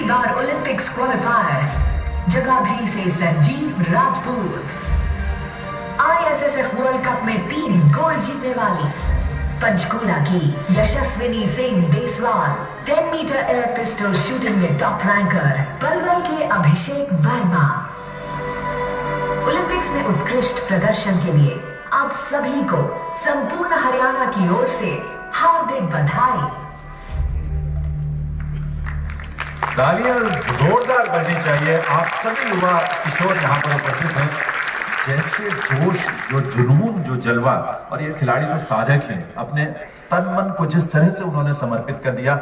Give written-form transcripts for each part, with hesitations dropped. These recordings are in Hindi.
बार ओलंपिक्स क्वालिफायर जगाधरी से Sanjeev Rajput, ISSF world cup में 3 गोल्ड जीतने वाली पंचकूला की Yashaswini Singh Deswal, 10 metre air pistol shooting में टॉप रैंकर पलवल के अभिषेक वर्मा। ओलंपिक्स में उत्कृष्ट प्रदर्शन के लिए आप सभी को संपूर्ण हरियाणा की ओर से हार्दिक बधाई। तालियां जोरदार बजनी चाहिए। आप सभी युवा किशोर यहाँ पर उपस्थित हैं। जैसे जोश, जो जुनून, जो जलवा, और ये खिलाड़ी जो साधक हैं, अपने तन मन को जिस तरह से उन्होंने समर्पित कर दिया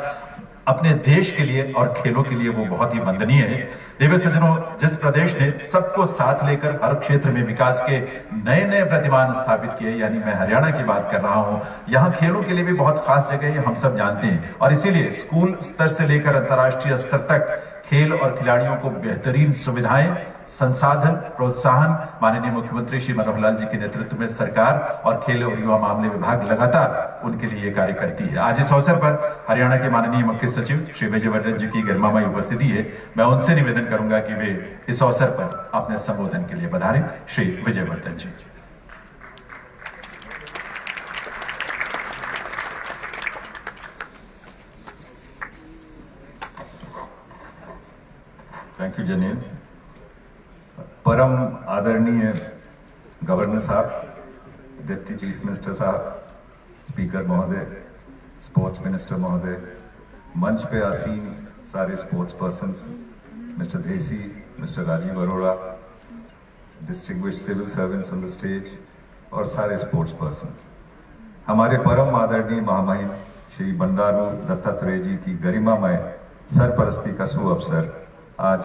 अपने देश के लिए और खेलों के लिए, वो बहुत ही वंदनीय है। देवी सज्जनों, जिस प्रदेश ने सबको साथ लेकर हर क्षेत्र में विकास के नए नए प्रतिमान स्थापित किए, यानी मैं हरियाणा की बात कर रहा हूं, यहाँ खेलों के लिए भी बहुत खास जगह है, हम सब जानते हैं। और इसीलिए स्कूल स्तर से लेकर अंतर्राष्ट्रीय स्तर तक खेल और खिलाड़ियों को बेहतरीन सुविधाएं, संसाधन, प्रोत्साहन माननीय मुख्यमंत्री श्री मनोहर लाल जी के नेतृत्व में सरकार और खेल और युवा मामले विभाग लगातार उनके लिए कार्य करती है। आज इस अवसर पर हरियाणा के माननीय मुख्य सचिव श्री विजयवर्धन जी की गरिमामयी उपस्थिति है। मैं उनसे निवेदन करूंगा कि वे इस अवसर पर अपने संबोधन के लिए पधारें। श्री विजयवर्धन जी। थैंक यू जनील। परम आदरणीय गवर्नर साहब, डिप्टी चीफ मिनिस्टर साहब, स्पीकर महोदय, स्पोर्ट्स मिनिस्टर महोदय, मंच पे आसीन सारे sports persons, mister Desi, mister Rajiv Arora, distinguished civil servants on the stage, और सारे स्पोर्ट्स पर्सन, हमारे परम आदरणीय महामहिम श्री बंडारू दत्तात्रेय जी की गरिमामय सरपरस्ती का सुअवसर आज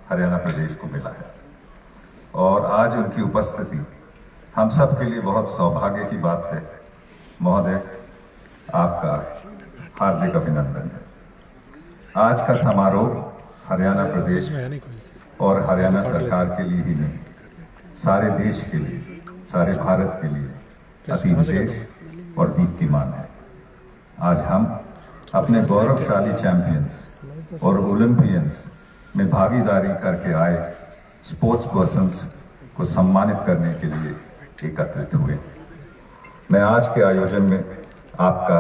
हरियाणा प्रदेश को मिला है, और आज उनकी उपस्थिति हम सब के लिए बहुत सौभाग्य की बात है। महोदय, आपका हार्दिक अभिनंदन है। आज का समारोह हरियाणा प्रदेश और हरियाणा सरकार के लिए ही नहीं, सारे देश के लिए, सारे भारत के लिए अति विशेष और दीप्तिमान है। आज हम अपने गौरवशाली चैंपियंस और ओलंपियंस में भागीदारी करके आए स्पोर्ट्स पर्सन्स को सम्मानित करने के लिए एकत्रित हुए। मैं आज के आयोजन में आपका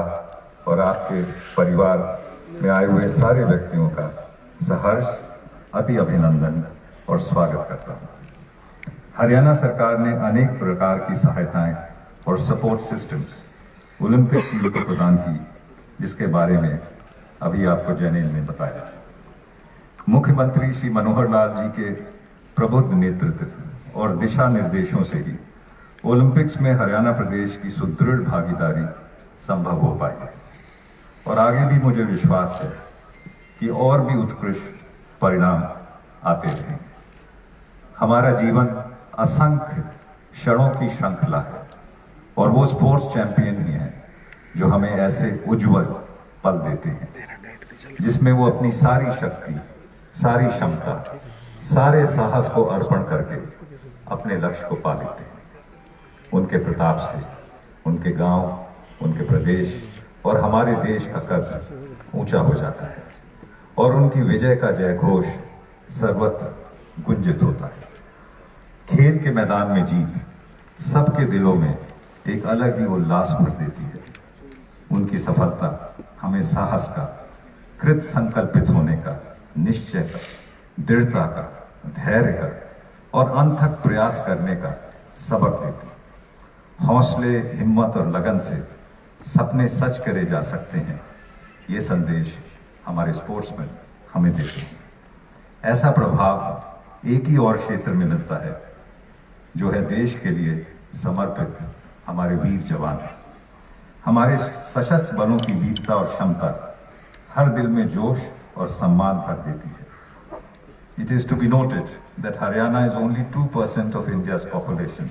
और आपके परिवार में आए हुए सारे व्यक्तियों का सहर्ष अति अभिनंदन और स्वागत करता हूं। हरियाणा सरकार ने अनेक प्रकार की सहायताएं और सपोर्ट सिस्टम्स ओलंपिक टीम को प्रदान की, जिसके बारे में अभी आपको जैनेल ने बताया। मुख्यमंत्री श्री मनोहर लाल जी के प्रबुद्ध नेतृत्व और दिशा निर्देशों से ही ओलंपिक्स में हरियाणा प्रदेश की सुदृढ़ भागीदारी संभव हो पाई है, और आगे भी मुझे विश्वास है कि और भी उत्कृष्ट परिणाम आते रहेंगे। हमारा जीवन असंख्य क्षणों की श्रृंखला है, और वो स्पोर्ट्स चैंपियन ही हैं जो हमें ऐसे उज्जवल पल देते हैं जिसमें वो अपनी सारी शक्ति, सारी क्षमता, सारे साहस को अर्पण करके अपने लक्ष्य को पा लेते हैं। उनके प्रताप से उनके गांव, उनके प्रदेश और हमारे देश का कद ऊंचा हो जाता है, और उनकी विजय का जय घोष सर्वत्र गुंजित होता है। खेल के मैदान में जीत सबके दिलों में एक अलग ही उल्लास भर देती है। उनकी सफलता हमें साहस का, कृत संकल्पित होने का, निश्चय का, दृढ़ता का, धैर्य का और अनथक प्रयास करने का सबक देती है। हौसले, हिम्मत और लगन से सपने सच करे जा सकते हैं, ये संदेश हमारे स्पोर्ट्समैन हमें देते हैं। ऐसा प्रभाव एक ही और क्षेत्र में मिलता है, जो है देश के लिए समर्पित हमारे वीर जवान। हमारे सशस्त्र बलों की वीरता और क्षमता हर दिल में जोश और सम्मान भर देती है। It is to be noted that Haryana is only 2% of India's population,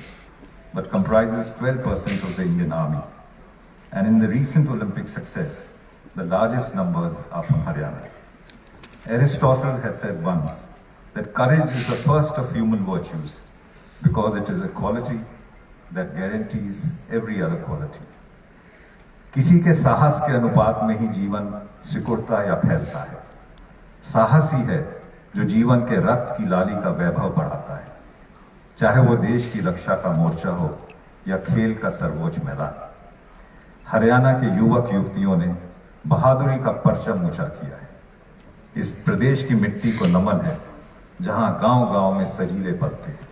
but comprises 12% of the Indian Army. And in the recent Olympic success, the largest numbers are from Haryana. Aristotle had said once that courage is the first of human virtues because it is a quality that guarantees every other quality. किसी के साहस के अनुपात में ही जीवन सिकुड़ता या फैलता है। साहसी है जो जीवन के रक्त की लाली का वैभव बढ़ाता है, चाहे वो देश की रक्षा का मोर्चा हो या खेल का सर्वोच्च मैदान। हरियाणा के युवक युवतियों ने बहादुरी का परचम ऊंचा किया है। इस प्रदेश की मिट्टी को नमन है जहां गांव-गांव में सजीले पलते हैं।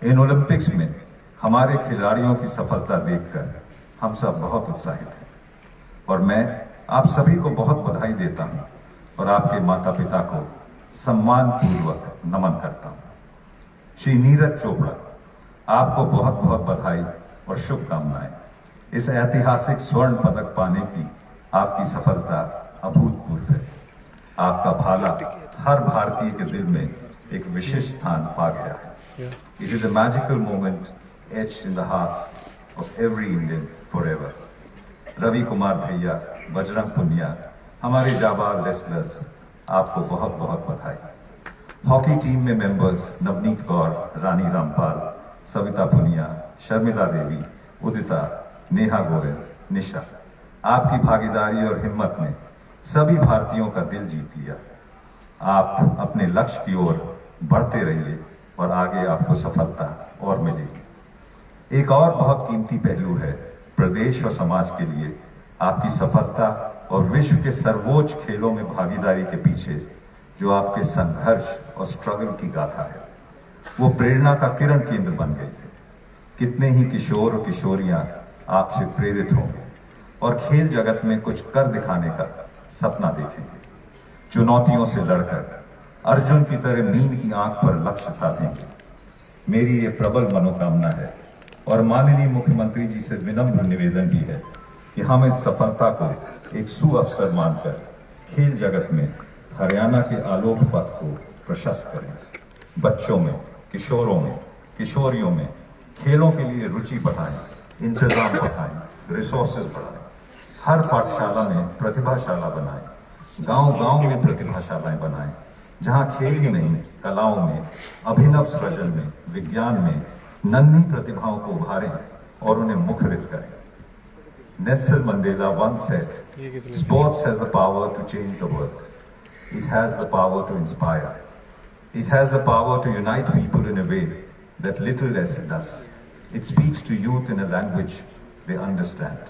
इन ओलंपिक्स में हमारे खिलाड़ियों की सफलता देखकर हम सब बहुत उत्साहित हैं और मैं आप सभी को बहुत बधाई देता हूं और आपके माता पिता को सम्मान पूर्वक नमन करता हूं। श्री नीरज चोपड़ा, आपको बहुत बहुत बधाई और शुभकामनाएं। इस ऐतिहासिक स्वर्ण पदक पाने की आपकी सफलता अभूतपूर्व है। आपका भाला हर भारतीय के दिल में एक विशेष स्थान पा गया है। It is a magical moment etched in the hearts of every Indian forever. Ravi Kumar भैया, बजरंग पुनिया, हमारे जाबाज रेसलर्स, आपको बहुत बहुत बधाई। हॉकी टीम में मेंबर्स नवनीत कौर, रानी रामपाल, सविता पुनिया, शर्मिला देवी, उदिता, नेहा गोयल, निशा, आपकी भागीदारी और हिम्मत ने सभी भारतीयों का दिल जीत लिया। आप अपने लक्ष्य की ओर बढ़ते रहिए और आगे आपको सफलता और मिलेगी। एक और बहुत कीमती पहलू है प्रदेश और समाज के लिए आपकी सफलता और विश्व के सर्वोच्च खेलों में भागीदारी के पीछे जो आपके संघर्ष और स्ट्रगल की गाथा है, वो प्रेरणा का किरण केंद्र बन गई है। कितने ही किशोर और किशोरियां आपसे प्रेरित होंगे और खेल जगत में कुछ कर दिखाने का सपना देखेंगे। चुनौतियों से लड़कर अर्जुन की तरह मीन की आंख पर लक्ष्य साधेंगे। मेरी ये प्रबल मनोकामना है और माननीय मुख्यमंत्री जी से विनम्र निवेदन भी है कि हम इस सफलता को एक सुअवसर मानकर खेल जगत में हरियाणा के आलोक पथ को प्रशस्त करें। बच्चों में, किशोरों में, किशोरियों में खेलों के लिए रुचि बढ़ाएं, इंतजाम बढ़ाएं, रिसोर्सेज बढ़ाएं। हर पाठशाला में प्रतिभाशाला बनाएं, गांव-गांव में प्रतिभाशालाएं बनाएं, जहां खेल ही नहीं, कलाओं में, अभिनव सृजन में, विज्ञान में नन्ही प्रतिभाओं को उभारें और उन्हें मुखरित करें। Nelson Mandela once said, "Sports has the power to change the world. It has the power to inspire. It has the power to unite people in a way that little else does. It speaks to youth in a language they understand.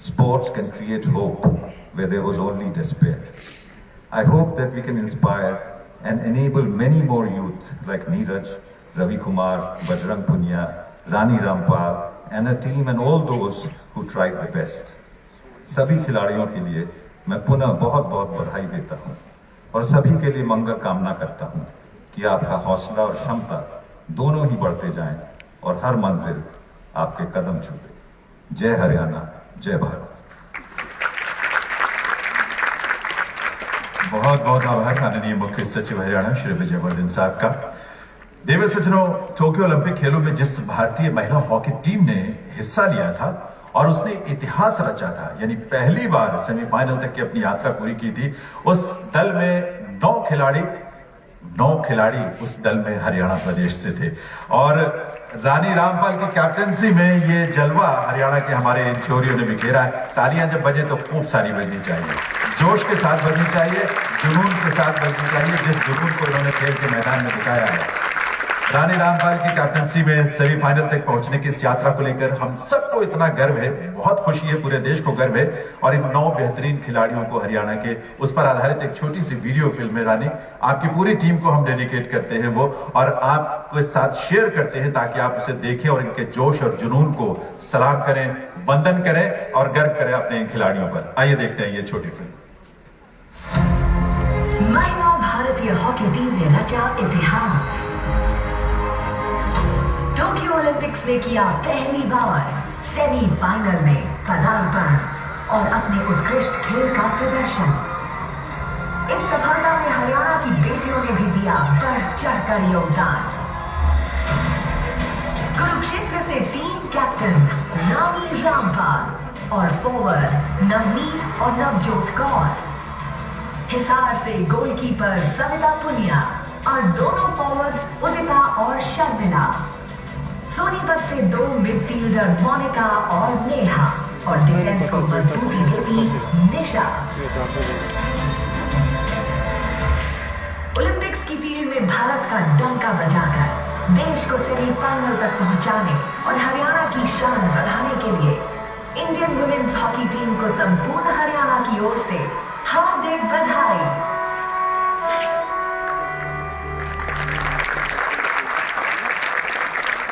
Sports can create hope where there was only despair." I hope that we can inspire and enable many more youth like Neeraj, Ravi Kumar, Bajrang Punia, Rani Rampal, and a team and all those who tried the best. सभी खिलाड़ियों के लिए मैं पुनः बहुत बहुत बधाई देता हूं और सभी के लिए मंगल कामना करता हूं कि आपका हौसला और क्षमता दोनों ही बढ़ते जाएं और हर मंजिल आपके कदम छूटे। जय हरियाणा, जय भारत। बहुत बहुत आभार माननीय मुख्य सचिव हरियाणा श्री विजय वर्धन साहब का। देवेश सज्जनों, टोक्यो ओलंपिक खेलों में जिस भारतीय महिला हॉकी टीम ने हिस्सा लिया था और उसने इतिहास रचा था, यानी पहली बार सेमीफाइनल तक की अपनी यात्रा पूरी की थी, उस दल में 9 खिलाड़ी उस दल में हरियाणा प्रदेश से थे और रानी रामपाल की कैप्टनसी में ये जलवा हरियाणा के हमारे इन छोरियों ने बिखेरा है। तालियां जब बजे तो खूब सारी बजनी चाहिए, जोश के साथ बजनी चाहिए, जुनून के साथ बजनी चाहिए, जिस जुनून को इन्होंने खेल के मैदान में दिखाया है। रानी रामपाल की कैप्टनसी में सेमीफाइनल तक पहुंचने की इस यात्रा को लेकर हम सबको इतना गर्व है, बहुत खुशी है, पूरे देश को गर्व है। और इन 9 बेहतरीन खिलाड़ियों को हरियाणा के, उस पर आधारित एक छोटी सी वीडियो फिल्म है रानी, आपकी पूरी टीम को हम डेडिकेट करते हैं वो, और आपके साथ शेयर करते हैं ताकि आप उसे देखें और इनके जोश और जुनून को सलाम करें, वंदन करें और गर्व करें अपने इन खिलाड़ियों पर। आइए देखते हैं ये छोटी फिल्म। महिला भारतीय हॉकी टीम ने रचा इतिहास। टोक्यो ओलंपिक्स में किया पहली बार सेमीफाइनल में पदार्पण और अपने उत्कृष्ट खेल का प्रदर्शन। इस सफलता में हरियाणा की बेटियों ने भी दिया बढ़ चढ़कर योगदान। कुरुक्षेत्र से टीम कैप्टन रानी रामपाल और फॉरवर्ड नवनीत और नवजोत कौर, हिसार से गोलकीपर सविता पुनिया और दोनों फॉरवर्ड्स उदिता और शर्मिला, सोनीपत से 2 मिडफील्डर मोनिका और नेहा और डिफेंस को मजबूती देती निशा। मौत का डंका बजाकर देश को सेमीफाइनल तक पहुंचाने और हरियाणा की शान बढ़ाने के लिए इंडियन वुमेन्स हॉकी टीम को संपूर्ण हरियाणा की ओर से हार्दिक बधाई।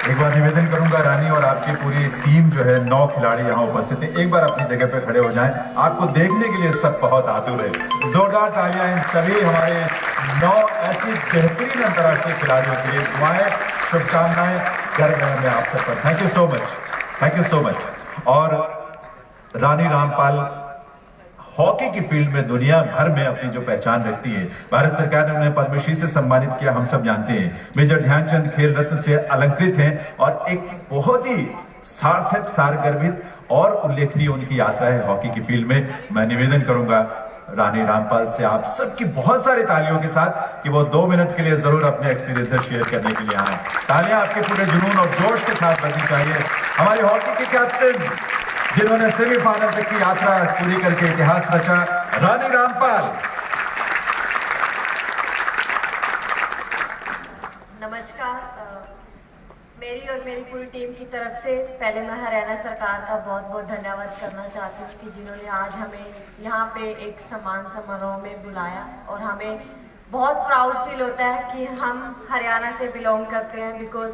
एक बार निवेदन करूंगा रानी और आपकी पूरी टीम जो है 9 खिलाड़ी यहाँ उपस्थित हैं, एक बार अपनी जगह पे खड़े हो जाएं। आपको देखने के लिए सब बहुत आतुर है। जोरदार तालियां इन सभी हमारे 9 ऐसी बेहतरीन अंतर्राष्ट्रीय खिलाड़ियों के लिए। दुआएं, शुभकामनाएं, गर्व है आप सब पर। Thank you so much, thank you so much. और रानी रामपाल हॉकी की फील्ड में दुनिया भर में अपनी जो पहचान रखती है, भारत सरकार ने उन्हें पद्मश्री से सम्मानित किया, हम सब जानते हैं। मेजर ध्यानचंद खेल रत्न से अलंकृत हैं और एक बहुत ही सार्थक, सारगर्भित और उल्लेखनीय उनकी यात्रा है हॉकी की फील्ड में। मैं निवेदन करूंगा रानी रामपाल से आप सबकी बहुत सारी तालियों के साथ कि वो 2 मिनट के लिए जरूर अपने एक्सपीरियंस शेयर करने के लिए आए। तालियां आपके पूरे जुनून और जोश के साथ बजनी चाहिए। हमारे हॉकी के कैप्टन जिन्होंने सेमीफाइनल तक की यात्रा पूरी करके इतिहास रचा, रानी रामपाल। नमस्कार। मेरी और मेरी पूरी टीम की तरफ से पहले मैं हरियाणा सरकार का बहुत बहुत धन्यवाद करना चाहती हूँ कि जिन्होंने आज हमें यहाँ पे एक सम्मान समारोह में बुलाया और हमें बहुत प्राउड फील होता है कि हम हरियाणा से बिलोंग करते हैं। बिकॉज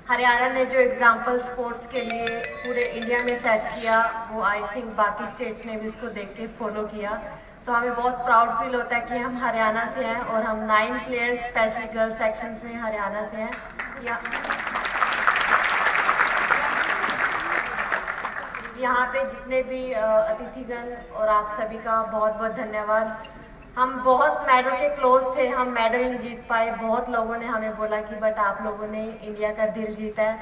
हरियाणा ने जो एग्जाम्पल स्पोर्ट्स के लिए पूरे इंडिया में सेट किया, वो आई थिंक बाकी स्टेट्स ने भी उसको देख के फॉलो किया। सो हमें बहुत प्राउड फील होता है कि हम हरियाणा से हैं और हम 9 प्लेयर्स स्पेशली गर्ल्स सेक्शंस में हरियाणा से हैं। यहाँ पे जितने भी अतिथिगण और आप सभी का बहुत बहुत धन्यवाद। हम बहुत मेडल के क्लोज थे, हम मेडल नहीं जीत पाए। बहुत लोगों ने हमें बोला कि बट आप लोगों ने इंडिया का दिल जीता है,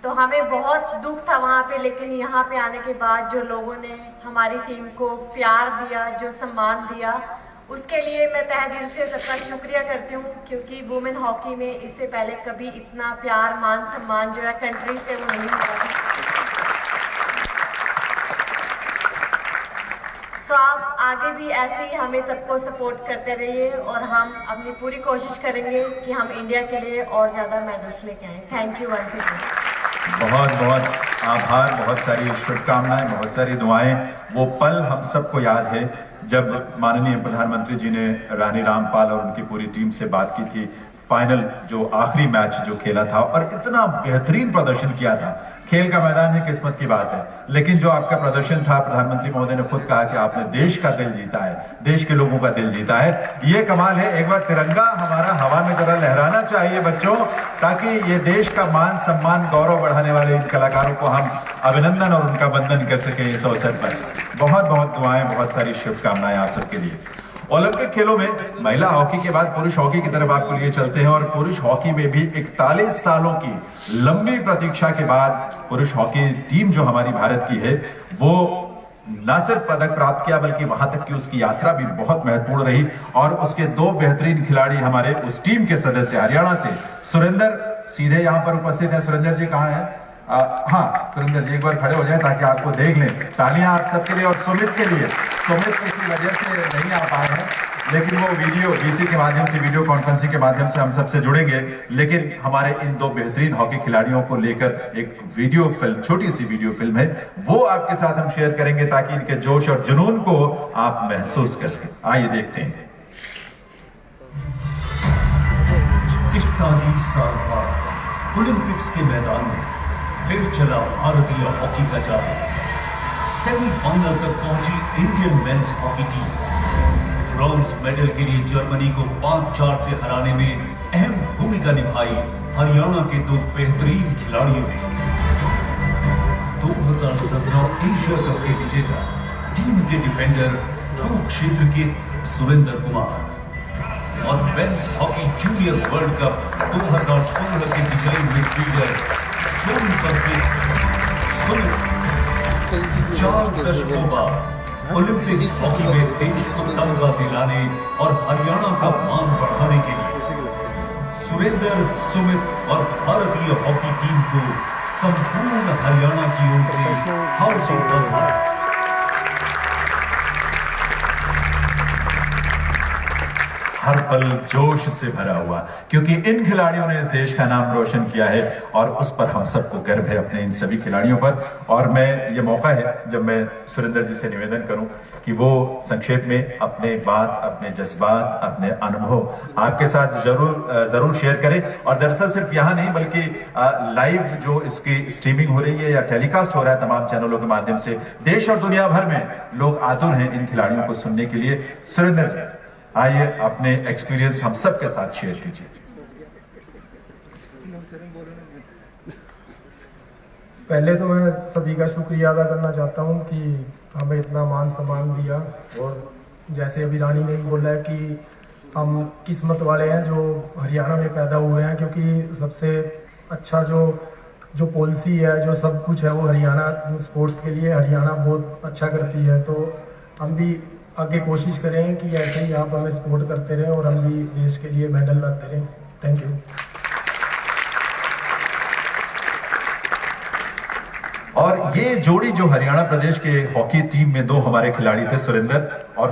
तो हमें बहुत दुख था वहाँ पे। लेकिन यहाँ पे आने के बाद जो लोगों ने हमारी टीम को प्यार दिया, जो सम्मान दिया, उसके लिए मैं तहे दिल से सबका शुक्रिया करती हूँ। क्योंकि वुमेन हॉकी में इससे पहले कभी इतना प्यार, मान सम्मान जो है कंट्री से वो नहीं हुआ था। सो आप आगे भी ऐसे ही हमें सबको सपोर्ट करते रहिए और हम अपनी पूरी कोशिश करेंगे कि हम इंडिया के लिए और ज़्यादा मेडल्स लेके आएँ। Thank you once again. बहुत बहुत आभार, बहुत सारी शुभकामनाएं, बहुत सारी दुआएं। वो पल हम सबको याद है जब माननीय प्रधानमंत्री जी ने रानी रामपाल और उनकी पूरी टीम से बात की थी। फाइनल जो आखिरी मैच जो खेला था और इतना बेहतरीन प्रदर्शन किया था। खेल का मैदान में किस्मत की बात है, लेकिन जो आपका प्रदर्शन था, प्रधानमंत्री महोदय ने खुद कहा कि आपने देश का दिल जीता है, देश के लोगों का दिल जीता है। ये कमाल है। एक बार तिरंगा हमारा हवा में जरा लहराना चाहिए बच्चों, ताकि ये देश का मान सम्मान, गौरव बढ़ाने वाले इन कलाकारों को हम अभिनंदन और उनका वंदन कर सके इस अवसर पर। बहुत बहुत दुआएं, बहुत सारी शुभकामनाएं आप सबके लिए। ओलंपिक खेलों में महिला हॉकी के बाद पुरुष हॉकी की तरफ आपको लिए चलते हैं और पुरुष हॉकी में भी 41 सालों की लंबी प्रतीक्षा के बाद पुरुष हॉकी टीम जो हमारी भारत की है, वो न सिर्फ पदक प्राप्त किया बल्कि वहां तक की उसकी यात्रा भी बहुत महत्वपूर्ण रही। और उसके 2 बेहतरीन खिलाड़ी हमारे उस टीम के सदस्य हरियाणा से, सुरेंद्र सीधे यहाँ पर उपस्थित है। सुरेंद्र जी कहाँ है? हाँ सुरेंद्र जी एक बार खड़े हो जाएं ताकि आपको देख लें। तालियां आप सबके लिए। और सुमित के लिए, सुमित किसी वजह से नहीं आ पाए हैं, लेकिन वो वीडियो बीसी के माध्यम से, वीडियो कॉन्फ्रेंसिंग के माध्यम से हम सबसे जुड़ेंगे। लेकिन हमारे इन 2 बेहतरीन हॉकी खिलाड़ियों को लेकर एक वीडियो फिल्म, छोटी सी वीडियो फिल्म है, वो आपके साथ हम शेयर करेंगे ताकि इनके जोश और जुनून को आप महसूस कर सकें। आइए देखते हैं। 41 साल बाद ओलंपिक्स के मैदान में फिर चला भारतीय हॉकी का जादू। सेमीफाइनल तक पहुंची Indian men's hockey team. Bronze medal के लिए जर्मनी को 5-4 से हराने में अहम भूमिका निभाई हरियाणा के 2 बेहतरीन खिलाड़ियों ने। 2017 एशिया कप के विजेता टीम के डिफेंडर कुरुक्षेत्र के सुरेंद्र कुमार और men's hockey junior world cup 2016 के विजयी मिडफील्डर सोनीपत के सुमित 4 दशकों बाद ओलंपिक्स हॉकी में देश को तमगा दिलाने और हरियाणा का मान बढ़ाने के लिए सुरेंद्र, सुमित और भारतीय हॉकी टीम को संपूर्ण हरियाणा की ओर से हार्दिक बधाई। हर पल जोश से भरा हुआ, क्योंकि इन खिलाड़ियों ने इस देश का नाम रोशन किया है और उस पर हम सबको गर्व है अपने इन सभी खिलाड़ियों पर। और मैं ये मौका है जब मैं सुरेंद्र जी से निवेदन करूं कि वो संक्षेप में अपने बात, अपने जज्बात, अपने अनुभव आपके साथ जरूर शेयर करें। और दरअसल सिर्फ यहाँ नहीं बल्कि लाइव जो इसकी स्ट्रीमिंग हो रही है या टेलीकास्ट हो रहा है तमाम चैनलों के माध्यम से, देश और दुनिया भर में लोग आतुर हैं इन खिलाड़ियों को सुनने के लिए। सुरेंद्र जी, आइए अपने एक्सपीरियंस हम सब के साथ शेयर कीजिए। पहले तो मैं सभी का शुक्रिया अदा करना चाहता हूं कि हमें इतना मान सम्मान दिया। और जैसे अभी रानी ने बोला है कि हम किस्मत वाले हैं जो हरियाणा में पैदा हुए हैं, क्योंकि सबसे अच्छा जो पॉलिसी है, जो सब कुछ है, वो हरियाणा स्पोर्ट्स के लिए हरियाणा बहुत अच्छा करती है। तो हम भी आगे कोशिश करें कि ऐसे ही आप हमें सपोर्ट करते रहें और हम भी देश के लिए मेडल लाते रहें। Thank you. और ये जोड़ी जो हरियाणा प्रदेश के हॉकी टीम में दो हमारे खिलाड़ी थे, सुरेंद्र और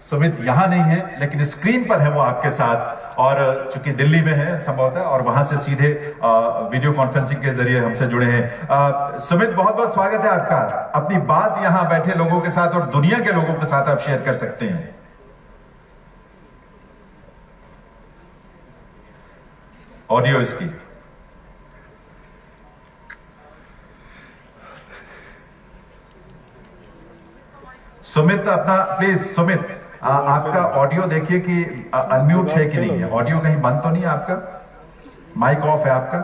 सुमित यहां नहीं है लेकिन स्क्रीन पर है वो आपके साथ, और चूंकि दिल्ली में है संभवतः और वहां से सीधे वीडियो कॉन्फ्रेंसिंग के जरिए हमसे जुड़े हैं। सुमित, बहुत बहुत स्वागत है आपका। अपनी बात यहां बैठे लोगों के साथ और दुनिया के लोगों के साथ आप शेयर कर सकते हैं। ऑडियो इसकी। सुमित अपना प्लीज, सुमित आपका ऑडियो देखिए कि अनम्यूट है कि नहीं है। ऑडियो कहीं बंद तो नहीं है आपका? माइक ऑफ है आपका?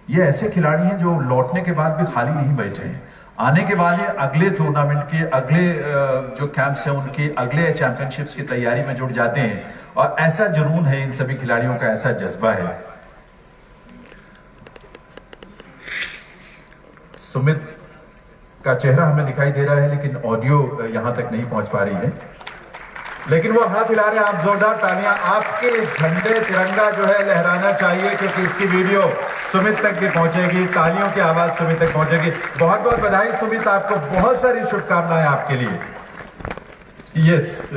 ये ऐसे खिलाड़ी हैं जो लौटने के बाद भी खाली नहीं बैठे हैं। आने के बाद ये अगले टूर्नामेंट के अगले जो कैंप्स हैं उनके अगले चैंपियनशिप्स की तैयारी में जुट जाते हैं। और ऐसा जुनून है इन सभी खिलाड़ियों का, ऐसा जज्बा है। सुमित का चेहरा हमें दिखाई दे रहा है लेकिन ऑडियो यहां तक नहीं पहुंच पा रही है, लेकिन वो हाथ हिला रहे हैं। आप जोरदार तालियां, आपके झंडे तिरंगा जो है लहराना चाहिए, क्योंकि इसकी वीडियो सुमित तक भी पहुंचेगी, तालियों की आवाज सुमित तक पहुंचेगी। बहुत बहुत बधाई सुमित, आपको बहुत सारी शुभकामनाएं आपके लिए। यस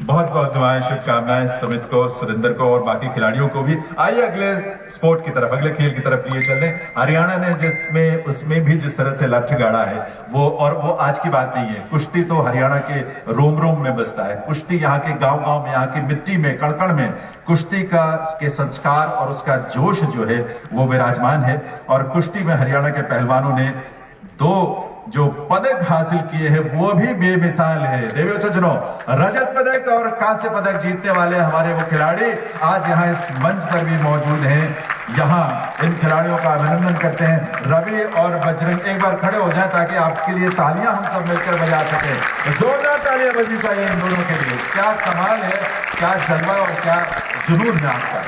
बहुत बहुत दुआएं, शुभकामनाएं सुमित को, सुरेंद्र को और बाकी खिलाड़ियों को भी। आइए अगले स्पोर्ट की तरफ, अगले खेल की तरफ लिए चल रहे हैं। हरियाणा ने जिसमें उसमें भी जिस तरह से लठ गाड़ा है वो आज की बात नहीं है। कुश्ती तो हरियाणा के रोम रोम में बसता है। कुश्ती यहाँ के गांव गांव में, यहाँ की मिट्टी में, कण में कुश्ती के संस्कार और उसका जोश जो है वो विराजमान है। और कुश्ती में हरियाणा के पहलवानों ने 2 जो पदक हासिल किए हैं वो भी बेमिसाल है। देवियों सज्जनों, रजत पदक और कांस्य पदक जीतने वाले हमारे वो खिलाड़ी आज यहाँ इस मंच पर भी मौजूद हैं। यहाँ इन खिलाड़ियों का अभिनंदन करते हैं। रवि और बजरंग एक बार खड़े हो जाए ताकि आपके लिए तालियां हम सब मिलकर बजा सकें। जोरदार तालियां बजनी चाहिए इन दोनों के लिए। क्या कमाल है, क्या जलवा और क्या जुनून है आपका।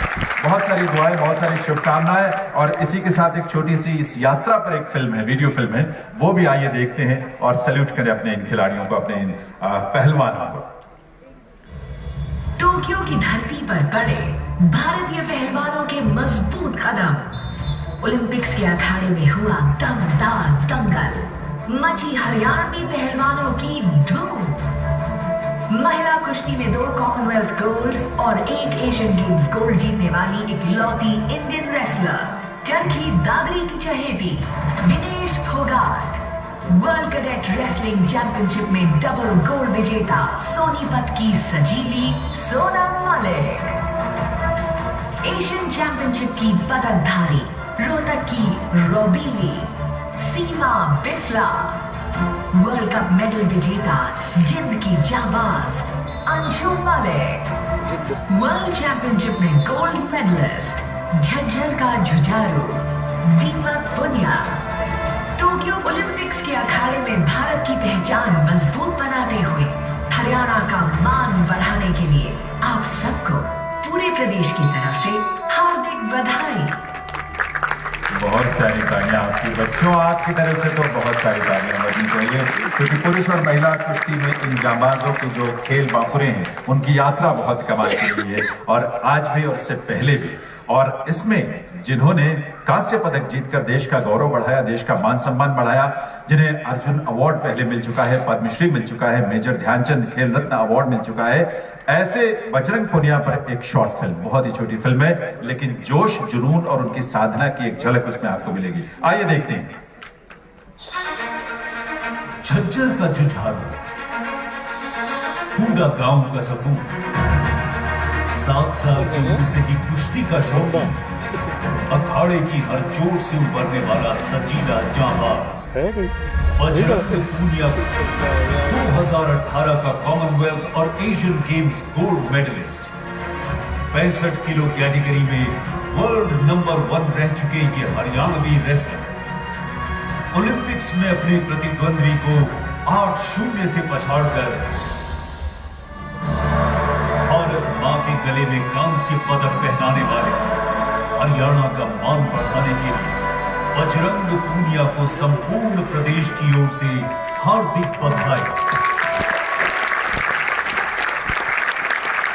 बहुत सारी दुआएं, बहुत सारी शुभकामनाएं। और इसी के साथ एक छोटी सी इस यात्रा पर एक फिल्म है, वीडियो फिल्म है, वो भी आइए देखते हैं और सैल्यूट करें अपने इन खिलाड़ियों को, अपने इन पहलवानों को। टोक्यो की धरती पर पड़े भारतीय पहलवानों के मजबूत कदम। ओलंपिक्स के अखाड़े में हुआ दमदार दंगल। मची हरियाणवी पहलवानों की धूम। महिला कुश्ती में 2 कॉमनवेल्थ गोल्ड और 1 एशियन गेम्स गोल्ड जीतने वाली इकलौती इंडियन रेसलर, चरखी दादरी की चहेती Vinesh Phogat. World cadet wrestling championship में डबल गोल्ड विजेता सोनीपत की सजीली सोनम मलिक। एशियन चैंपियनशिप की पदकधारी रोहतक की रोबीली Seema Bisla. World cup medal विजेता जिंद की जाबाज अंशु मलिक। वर्ल्ड चैंपियनशिप में गोल्ड मेडलिस्ट झज्जर का जुझारू दीपक पुनिया। टोक्यो ओलंपिक्स के अखाड़े में भारत की पहचान मजबूत बनाते हुए हरियाणा का मान बढ़ाने के लिए आप सबको पूरे प्रदेश की तरफ से हार्दिक बधाई। बहुत सारी तालियां आपकी बच्चों, आपकी तरफ से तो बहुत सारी तालियां बजनी चाहिए, क्योंकि पुरुष और महिला कुश्ती में इन जांबाजों के जो खेल बाकुरे हैं उनकी यात्रा बहुत कमाल की रही है, और आज भी और इससे पहले भी। और इसमें जिन्होंने कांस्य पदक जीतकर देश का गौरव बढ़ाया, देश का मान सम्मान बढ़ाया, जिन्हें अर्जुन अवार्ड पहले मिल चुका है, पद्मश्री मिल चुका है, मेजर ध्यानचंद खेल रत्न अवार्ड मिल चुका है, ऐसे बजरंग पुनिया पर एक शॉर्ट फिल्म, बहुत ही छोटी फिल्म है, लेकिन जोश, जुनून और उनकी साधना की एक झलक उसमें आपको मिलेगी। आइए देखते हैं। झज्जर का जुझारू, फूडा गांव का सकून, 7 साल की उम्र से ही कुश्ती का शौकीन, अखाड़े की हर चोट से उबरने वाला सजीला जांबाज बजरंग पूनिया 2018 का कॉमनवेल्थ और Asian Games gold medalist, 65 kilo category में वर्ल्ड नंबर 1 रह चुके ये हरियाणवी रेसलर ओलंपिक्स में अपने प्रतिद्वंद्वी को 8-0 से पछाड़कर भारत मां के गले में कांस्य पदक पहनाने वाले हरियाणा का मान बढ़ाने के लिए बजरंग पूनिया को संपूर्ण प्रदेश की ओर से हार्दिक बधाई।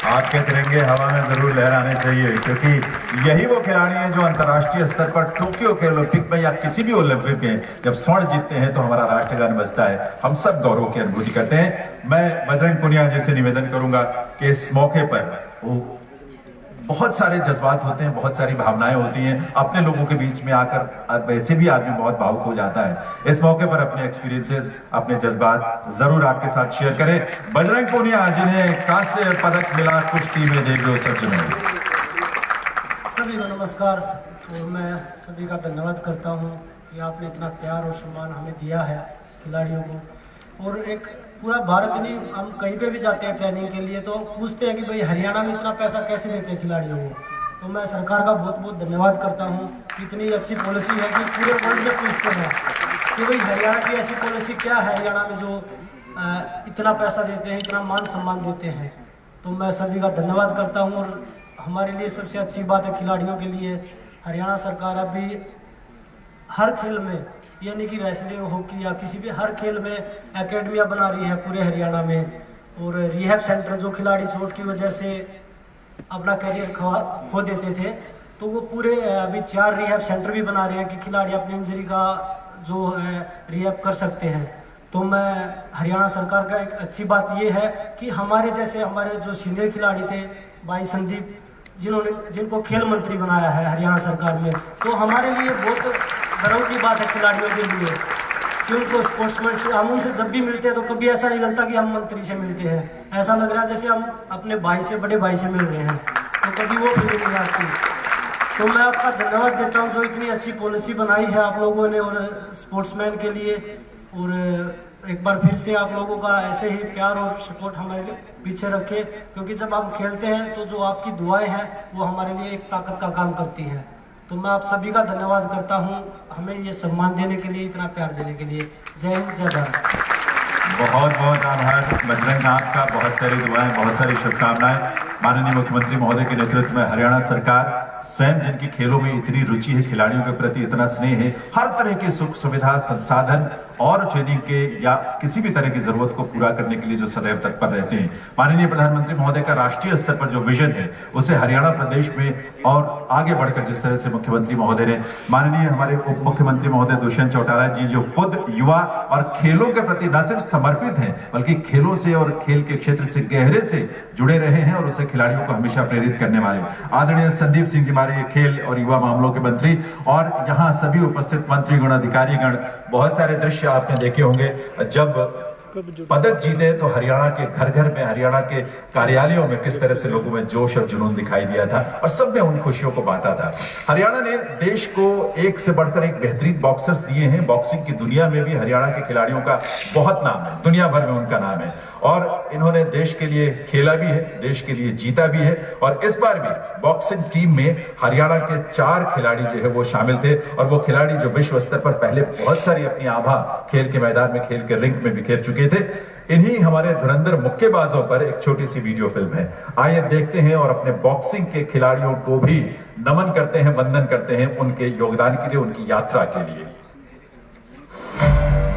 आपके तिरंगे हवा में जरूर लहराने चाहिए, क्योंकि यही वो खिलाड़ी हैं जो अंतर्राष्ट्रीय स्तर पर टोक्यो के ओलंपिक में या किसी भी ओलंपिक में जब स्वर्ण जीतते हैं तो हमारा राष्ट्रगान बजता है, हम सब गौरव की अनुभूति करते हैं। मैं बजरंग पुनिया जी से निवेदन करूंगा कि इस मौके पर वो बहुत सारे जज्बात होते हैं, बहुत सारी भावनाएं होती हैं, अपने लोगों के बीच में आकर वैसे भी आदमी बहुत भावुक हो जाता है। इस मौके पर अपने एक्सपीरियंसेस, अपने जज्बात जरूर आपके साथ शेयर करें। बजरंग पुनिया जिन्हें कांस्य पदक मिला कुश्ती में, देख लो सच में। सभी को नमस्कार, और मैं सभी का धन्यवाद करता हूं कि आपने इतना प्यार और सम्मान हमें दिया है खिलाड़ियों को। और एक पूरा भारत नहीं, हम कहीं पे भी जाते हैं ट्रेनिंग के लिए तो पूछते हैं कि भाई हरियाणा में इतना पैसा कैसे देते हैं खिलाड़ियों को। तो मैं सरकार का बहुत बहुत धन्यवाद करता हूं कि इतनी अच्छी पॉलिसी है कि पूरे वर्ल्ड में पूछते हैं कि भाई हरियाणा की ऐसी पॉलिसी क्या है हरियाणा में जो इतना पैसा देते हैं, इतना मान सम्मान देते हैं। तो मैं सभी का धन्यवाद करता हूँ। और हमारे लिए सबसे अच्छी बात है खिलाड़ियों के लिए, हरियाणा सरकार अभी हर खेल में, यानी कि रेसलिंग, हॉकी या किसी भी हर खेल में एकेडमियां बना रही है पूरे हरियाणा में। और रिहैब सेंटर, जो खिलाड़ी चोट की वजह से अपना करियर खो देते थे, तो वो पूरे अभी 4 रिहैब सेंटर भी बना रहे हैं कि खिलाड़ी अपनी इंजरी का जो है रिहैब कर सकते हैं। तो मैं हरियाणा सरकार का एक अच्छी बात ये है कि हमारे जैसे हमारे जो सीनियर खिलाड़ी थे भाई संदीप, जिनको खेल मंत्री बनाया है हरियाणा सरकार में, तो हमारे लिए बहुत गर्व की बात है खिलाड़ियों के लिए कि उनको स्पोर्ट्समैन से, हम उनसे जब भी मिलते हैं तो कभी ऐसा नहीं लगता कि हम मंत्री से मिलते हैं, ऐसा लग रहा है जैसे हम अपने भाई से, बड़े भाई से मिल रहे हैं। तो कभी वो फीलिंग नहीं आती। तो मैं आपका धन्यवाद देता हूँ जो इतनी अच्छी पॉलिसी बनाई है आप लोगों ने और स्पोर्ट्समैन के लिए। और एक बार फिर से आप लोगों का ऐसे ही प्यार और सपोर्ट हमारे लिए पीछे रखे, क्योंकि जब हम खेलते हैं तो जो आपकी दुआएं हैं वो हमारे लिए एक ताकत का काम करती हैं। तो मैं आप सभी का धन्यवाद करता हूं हमें ये सम्मान देने के लिए, इतना प्यार देने के लिए। जय हिंद, जय भारत। बहुत बहुत आभार बजरंग, आपका बहुत सारी दुआएं, बहुत सारी शुभकामनाएं। माननीय मुख्यमंत्री महोदय के नेतृत्व में हरियाणा सरकार स्वयं, जिनकी खेलों में इतनी रुचि है, खिलाड़ियों के प्रति इतना स्नेह है, हर तरह की सुख सुविधा, संसाधन और ट्रेनिंग के या किसी भी तरह की जरूरत को पूरा करने के लिए जो सदैव तत्पर रहते हैं। माननीय प्रधानमंत्री महोदय का राष्ट्रीय स्तर पर जो विजन है उसे हरियाणा प्रदेश में और आगे बढ़कर जिस तरह से मुख्यमंत्री महोदय ने, माननीय हमारे उप मुख्यमंत्री महोदय दुष्यंत चौटाला जी, जो खुद युवा और खेलों के प्रति न सिर्फ समर्पित हैं बल्कि खेलों से और खेल के क्षेत्र से गहरे से जुड़े रहे हैं और उसे खिलाड़ियों को हमेशा प्रेरित करने वाले आदरणीय संदीप सिंह जी, हमारे खेल और युवा मामलों के मंत्री, और यहाँ सभी उपस्थित मंत्रीगण, अधिकारीगण, बहुत सारे दृश्य आपने देखे होंगे। जब पदक जीते तो हरियाणा के घर घर में, हरियाणा के कार्यालयों में किस तरह से लोगों में जोश और जुनून दिखाई दिया था और सबने उन खुशियों को बांटा था। हरियाणा ने देश को एक से बढ़कर एक बेहतरीन बॉक्सर्स दिए हैं। बॉक्सिंग की दुनिया में भी हरियाणा के खिलाड़ियों का बहुत नाम है, दुनिया भर में उनका नाम है और इन्होंने देश के लिए खेला भी है, देश के लिए जीता भी है। और इस बार भी बॉक्सिंग टीम में हरियाणा के 4 खिलाड़ी जो है वो शामिल थे और वो खिलाड़ी जो विश्व स्तर पर पहले बहुत सारी अपनी आभा खेल के मैदान में, खेल के रिंग में बिखेर चुके थे। इन्हीं हमारे धुरंधर मुक्केबाजों पर एक छोटी सी वीडियो फिल्म है। आइए देखते हैं और अपने बॉक्सिंग के खिलाड़ियों को भी नमन करते हैं, वंदन करते हैं उनके योगदान के लिए, उनकी यात्रा के लिए।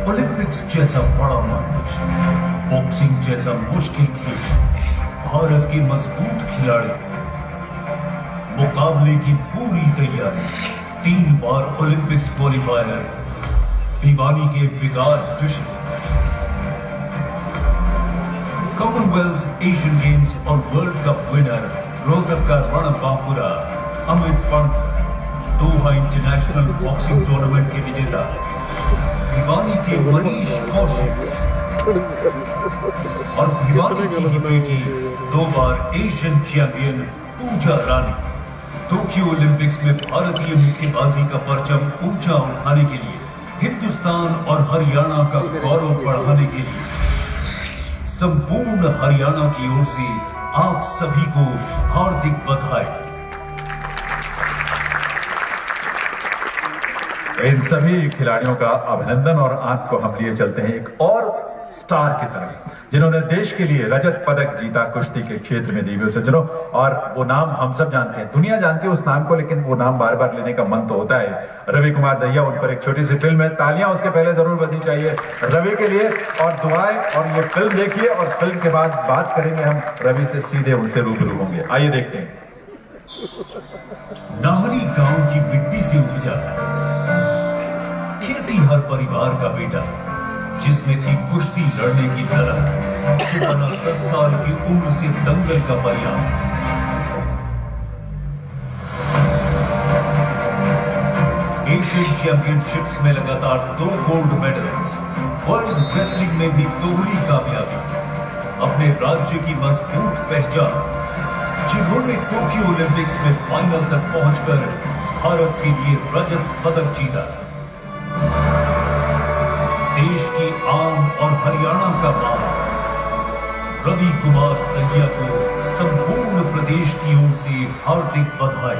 ओलंपिक्स जैसा बड़ा मंच, बॉक्सिंग जैसा मुश्किल खेल, भारत के मजबूत खिलाड़ी, मुकाबले की पूरी तैयारी, 3 बार ओलंपिक्स क्वालिफायर, भिवानी के विकास कृष्ण, कॉमनवेल्थ, एशियन गेम्स और वर्ल्ड कप विनर रोहतक का रणबांकुरा अमित पंत, दोहा इंटरनेशनल बॉक्सिंग टूर्नामेंट के विजेता भिवानी के मनीष कौशिक और भिवानी की ही बेटी 2 बार एशियन चैंपियन पूजा रानी, टोक्यो ओलंपिक्स में भारतीय मुक्केबाजी का परचम ऊंचा उठाने के लिए, हिंदुस्तान और हरियाणा का गौरव बढ़ाने के लिए संपूर्ण हरियाणा की ओर से आप सभी को हार्दिक बधाई। इन सभी खिलाड़ियों का अभिनंदन और आंख को हम लिए चलते हैं एक और स्टार की तरफ, जिन्होंने देश के लिए रजत पदक जीता कुश्ती के क्षेत्र में दिव्य सज्जनों। और वो नाम हम सब जानते हैं, दुनिया जानती है उस नाम को, लेकिन वो नाम बार बार लेने का मन तो होता है। रवि कुमार दहिया, उन पर एक छोटी सी फिल्म है, तालियां उसके पहले जरूर बजनी चाहिए रवि के लिए, और दुआएं। और ये फिल्म देखिए और फिल्म के बाद बात करेंगे हम रवि से, सीधे उनसे रूबरू होंगे। आइए देखते हैं। नाहरी गांव की मिट्टी से उपजा खेती हर परिवार का बेटा, जिसमें थी कुश्ती लड़ने की तरह, जो बना 10 साल की उम्र से दंगल का परिणाम। एशियन चैंपियनशिप्स में लगातार 2 गोल्ड मेडल्स, वर्ल्ड रेसलिंग में भी दोहरी कामयाबी, अपने राज्य की मजबूत पहचान, जिन्होंने टोक्यो ओलंपिक्स में फाइनल तक पहुंचकर भारत के लिए रजत पदक जीता। देश की आन और हरियाणा का मान, रवि कुमार दहिया को संपूर्ण प्रदेश की ओर से हार्दिक बधाई।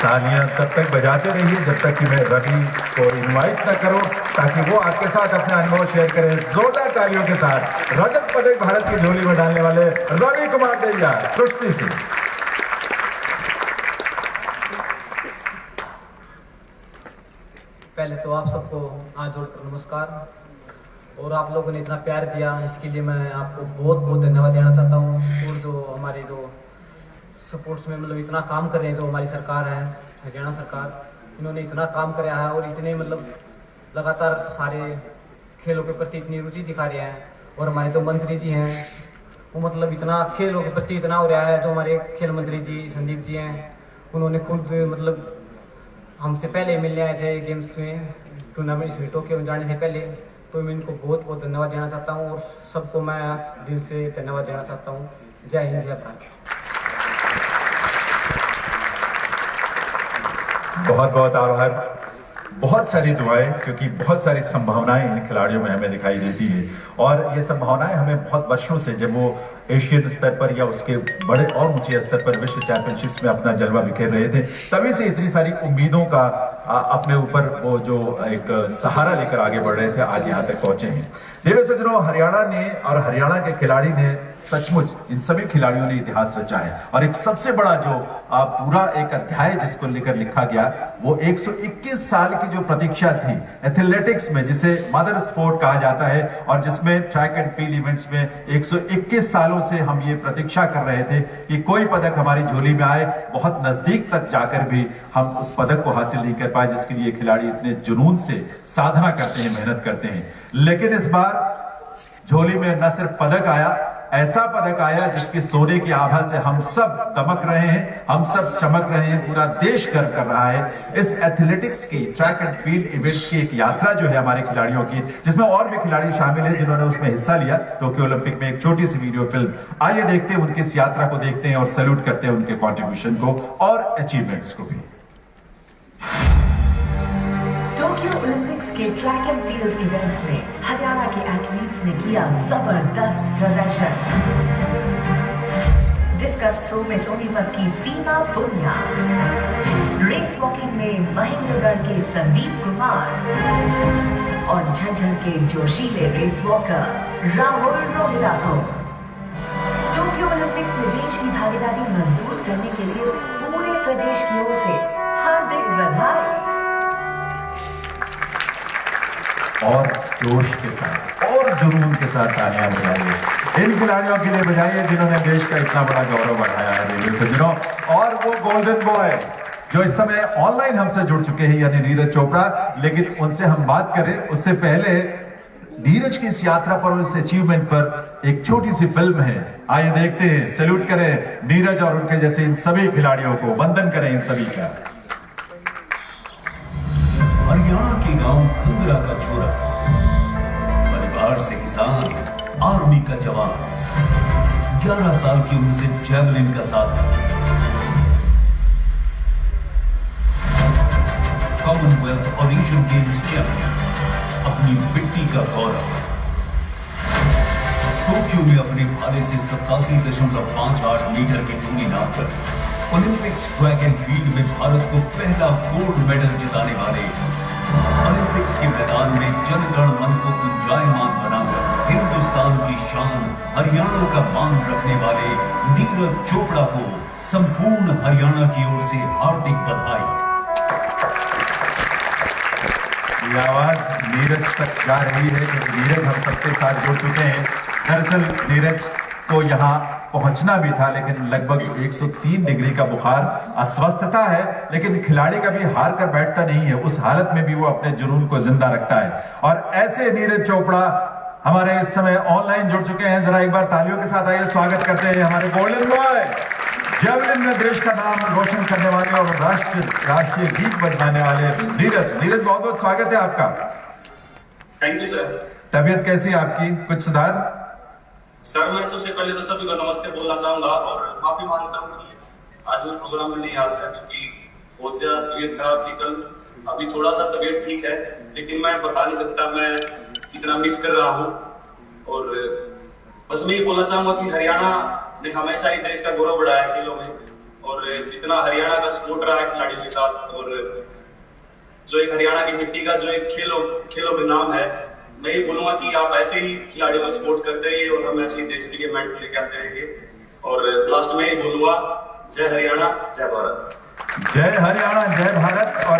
तालियां तब तक बजाते रहिए जब तक कि मैं रवि को इनवाइट न करूं, ताकि वो आपके साथ अपना अनुभव शेयर करें। जोरदार तालियों के साथ रजत पदक भारत की झोली में डालने वाले रवि कुमार दहिया कुश्ती से। पहले तो आप सबको हाथ जोड़कर नमस्कार, और आप लोगों ने इतना प्यार दिया इसके लिए मैं आपको बहुत बहुत धन्यवाद देना चाहता हूँ। और जो हमारे जो स्पोर्ट्स में मतलब इतना काम कर रहे हैं, जो हमारी सरकार है, हरियाणा सरकार, इन्होंने इतना काम कराया है और इतने मतलब लगातार सारे खेलों के प्रति इतनी रुचि दिखा रहे हैं। और हमारे जो मंत्री जी हैं वो मतलब इतना खेलों के प्रति इतना हो रहा है। जो हमारे खेल मंत्री जी संदीप जी हैं, उन्होंने खुद मतलब हमसे पहले मिलने आए थे गेम्स में, टूर्नामेंट में टोक्यो में जाने से पहले। तो मैं इनको बहुत बहुत धन्यवाद देना चाहता हूँ और सबको मैं दिल से धन्यवाद देना चाहता हूँ। जय हिंद, जय भारत। बहुत बहुत आभार, बहुत सारी दुआएं, क्योंकि बहुत सारी संभावनाएं इन खिलाड़ियों में हमें दिखाई देती है। और ये संभावनाएं हमें बहुत वर्षों से, जब वो एशियन स्तर पर या उसके बड़े और ऊंचे स्तर पर विश्व चैंपियनशिप्स में अपना जलवा बिखेर रहे थे, तभी से इतनी सारी उम्मीदों का अपने ऊपर वो जो एक सहारा लेकर आगे बढ़ रहे थे, आज यहाँ तक पहुंचे हैं। देवे सज्जनों, हरियाणा ने और हरियाणा के खिलाड़ी ने सचमुच, इन सभी खिलाड़ियों ने इतिहास रचा है। और एक सबसे बड़ा जो पूरा एक अध्याय जिसको लेकर लिखा गया, वो 121 साल की जो प्रतीक्षा थी एथलेटिक्स में, जिसे मदर स्पोर्ट कहा जाता है, और जिसमें ट्रैक एंड फील्ड इवेंट्स में 121 सालों से हम ये प्रतीक्षा कर रहे थे कि कोई पदक हमारी झोली में आए। बहुत नजदीक तक जाकर भी हम उस पदक को हासिल नहीं कर पाए, जिसके लिए खिलाड़ी इतने जुनून से साधना करते हैं, मेहनत करते हैं। लेकिन इस बार झोली में न सिर्फ पदक आया, ऐसा पदक आया जिसके सोने की आभा से हम सब दमक रहे हैं, हम सब चमक रहे हैं, पूरा देश गर्व कर रहा है। इस एथलेटिक्स की, ट्रैक एंड फील्ड इवेंट्स की एक यात्रा जो है हमारे खिलाड़ियों की, जिसमें और भी खिलाड़ी शामिल हैं जिन्होंने उसमें हिस्सा लिया टोक्यो ओलंपिक में। एक छोटी सी वीडियो फिल्म, आइए देखते हैं उनकी इस यात्रा को, देखते हैं और सैल्यूट करते हैं उनके कॉन्ट्रीब्यूशन को और अचीवमेंट्स को भी। टोक्यो ओलंपिक्स के ट्रैक एंड फील्ड इवेंट्स में हरियाणा के एथलीट्स ने किया जबरदस्त प्रदर्शन, जिसका डिस्कस थ्रो में सोनीपत की सीमा पुनिया, रेस वॉकिंग में महेंद्रगढ़ के संदीप कुमार और झज्जर के जोशीले रेस वॉकर राहुल रोहिला को टोक्यो ओलंपिक्स में देश की भागीदारी मजबूत करने के लिए पूरे प्रदेश की ओर से हार्दिक बधाई। और जोश के साथ और जुनून के साथ तालियां बजाइए इन खिलाड़ियों के लिए, बजाइए जिन्होंने देश का इतना बड़ा गौरव बढ़ाया है रेलवे सज्जनों। और वो गोल्डन बॉय जो इस समय ऑनलाइन हमसे जुड़ चुके हैं यानी नीरज चोपड़ा, लेकिन उनसे हम बात करें उससे पहले नीरज की इस यात्रा पर, इस अचीवमेंट पर एक छोटी सी फिल्म है, आइए देखते हैं। सैल्यूट करें नीरज और उनके जैसे इन सभी खिलाड़ियों को, वंदन करें इन सभी का। हरियाणा के गांव खंगरा का छोरा, परिवार से किसान, आर्मी का जवान, 11 साल की उम्र से जैवलिन का साधन, कॉमनवेल्थ और एशियन गेम्स चैंपियन, अपनी मिट्टी का गौरव। टोक्यो में अपने भाले से 87.58 मीटर की दूरी नापकर ओलंपिक्स ट्रैक एंड फील्ड में भारत को पहला गोल्ड मेडल जिताने वाले, ओलंपिक्स के मैदान में जन गण मन को गुंजायमान बनाकर हिंदुस्तान की शान, हरियाणा का मान रखने वाले नीरज चोपड़ा को संपूर्ण हरियाणा की ओर से हार्दिक बधाई। ये आवाज नीरज तक जा रही है क्योंकि नीरज हम सबके साथ जुड़ चुके हैं। दरअसल नीरज को यहाँ पहुंचना भी था, लेकिन लगभग 103 डिग्री का बुखार, अस्वस्थता है, लेकिन खिलाड़ी कभी हार कर बैठता नहीं है। उस हालत में भी वो अपने जुनून को जिंदा रखता है। और ऐसे नीरज चोपड़ा हमारे इस समय ऑनलाइन जुड़ चुके हैं। जरा एक बार तालियों के साथ आइए स्वागत करते हैं हमारे गोल्डन बॉय, जैवलिन में देश का नाम रोशन करने वाले और राष्ट्रीय गीत बजाने वाले नीरज। नीरज बहुत बहुत स्वागत है आपका। Thank you sir. तबीयत कैसी है आपकी, कुछ सुधार? सर मैं सबसे पहले तो सभी को नमस्ते बोलना चाहूंगा और माफी मांगता हूँ कि आज मैं प्रोग्राम में नहीं आ सका क्योंकि बहुत ज्यादा तबीयत खराब थी कल। अभी थोड़ा सा तबीयत ठीक है, लेकिन मैं बता नहीं सकता मैं कितना मिस कर रहा हूँ। और बस मैं ये बोलना चाहूंगा कि हरियाणा ने हमेशा ही देश का गौरव बढ़ाया खेलों में, और जितना हरियाणा का सपोर्ट रहा है खिलाड़ियों के साथ, और जो एक हरियाणा की मिट्टी का जो एक खेलों का नाम है, मैं ये बोलूंगा कि आप ऐसे ही खिलाड़ियों को सपोर्ट करते रहिए और हम ऐसे ही देश के लिए मेडल लेके आते रहेंगे। और लास्ट में ये बोलूंगा, जय हरियाणा जय भारत। जय हरियाणा जय भारत। और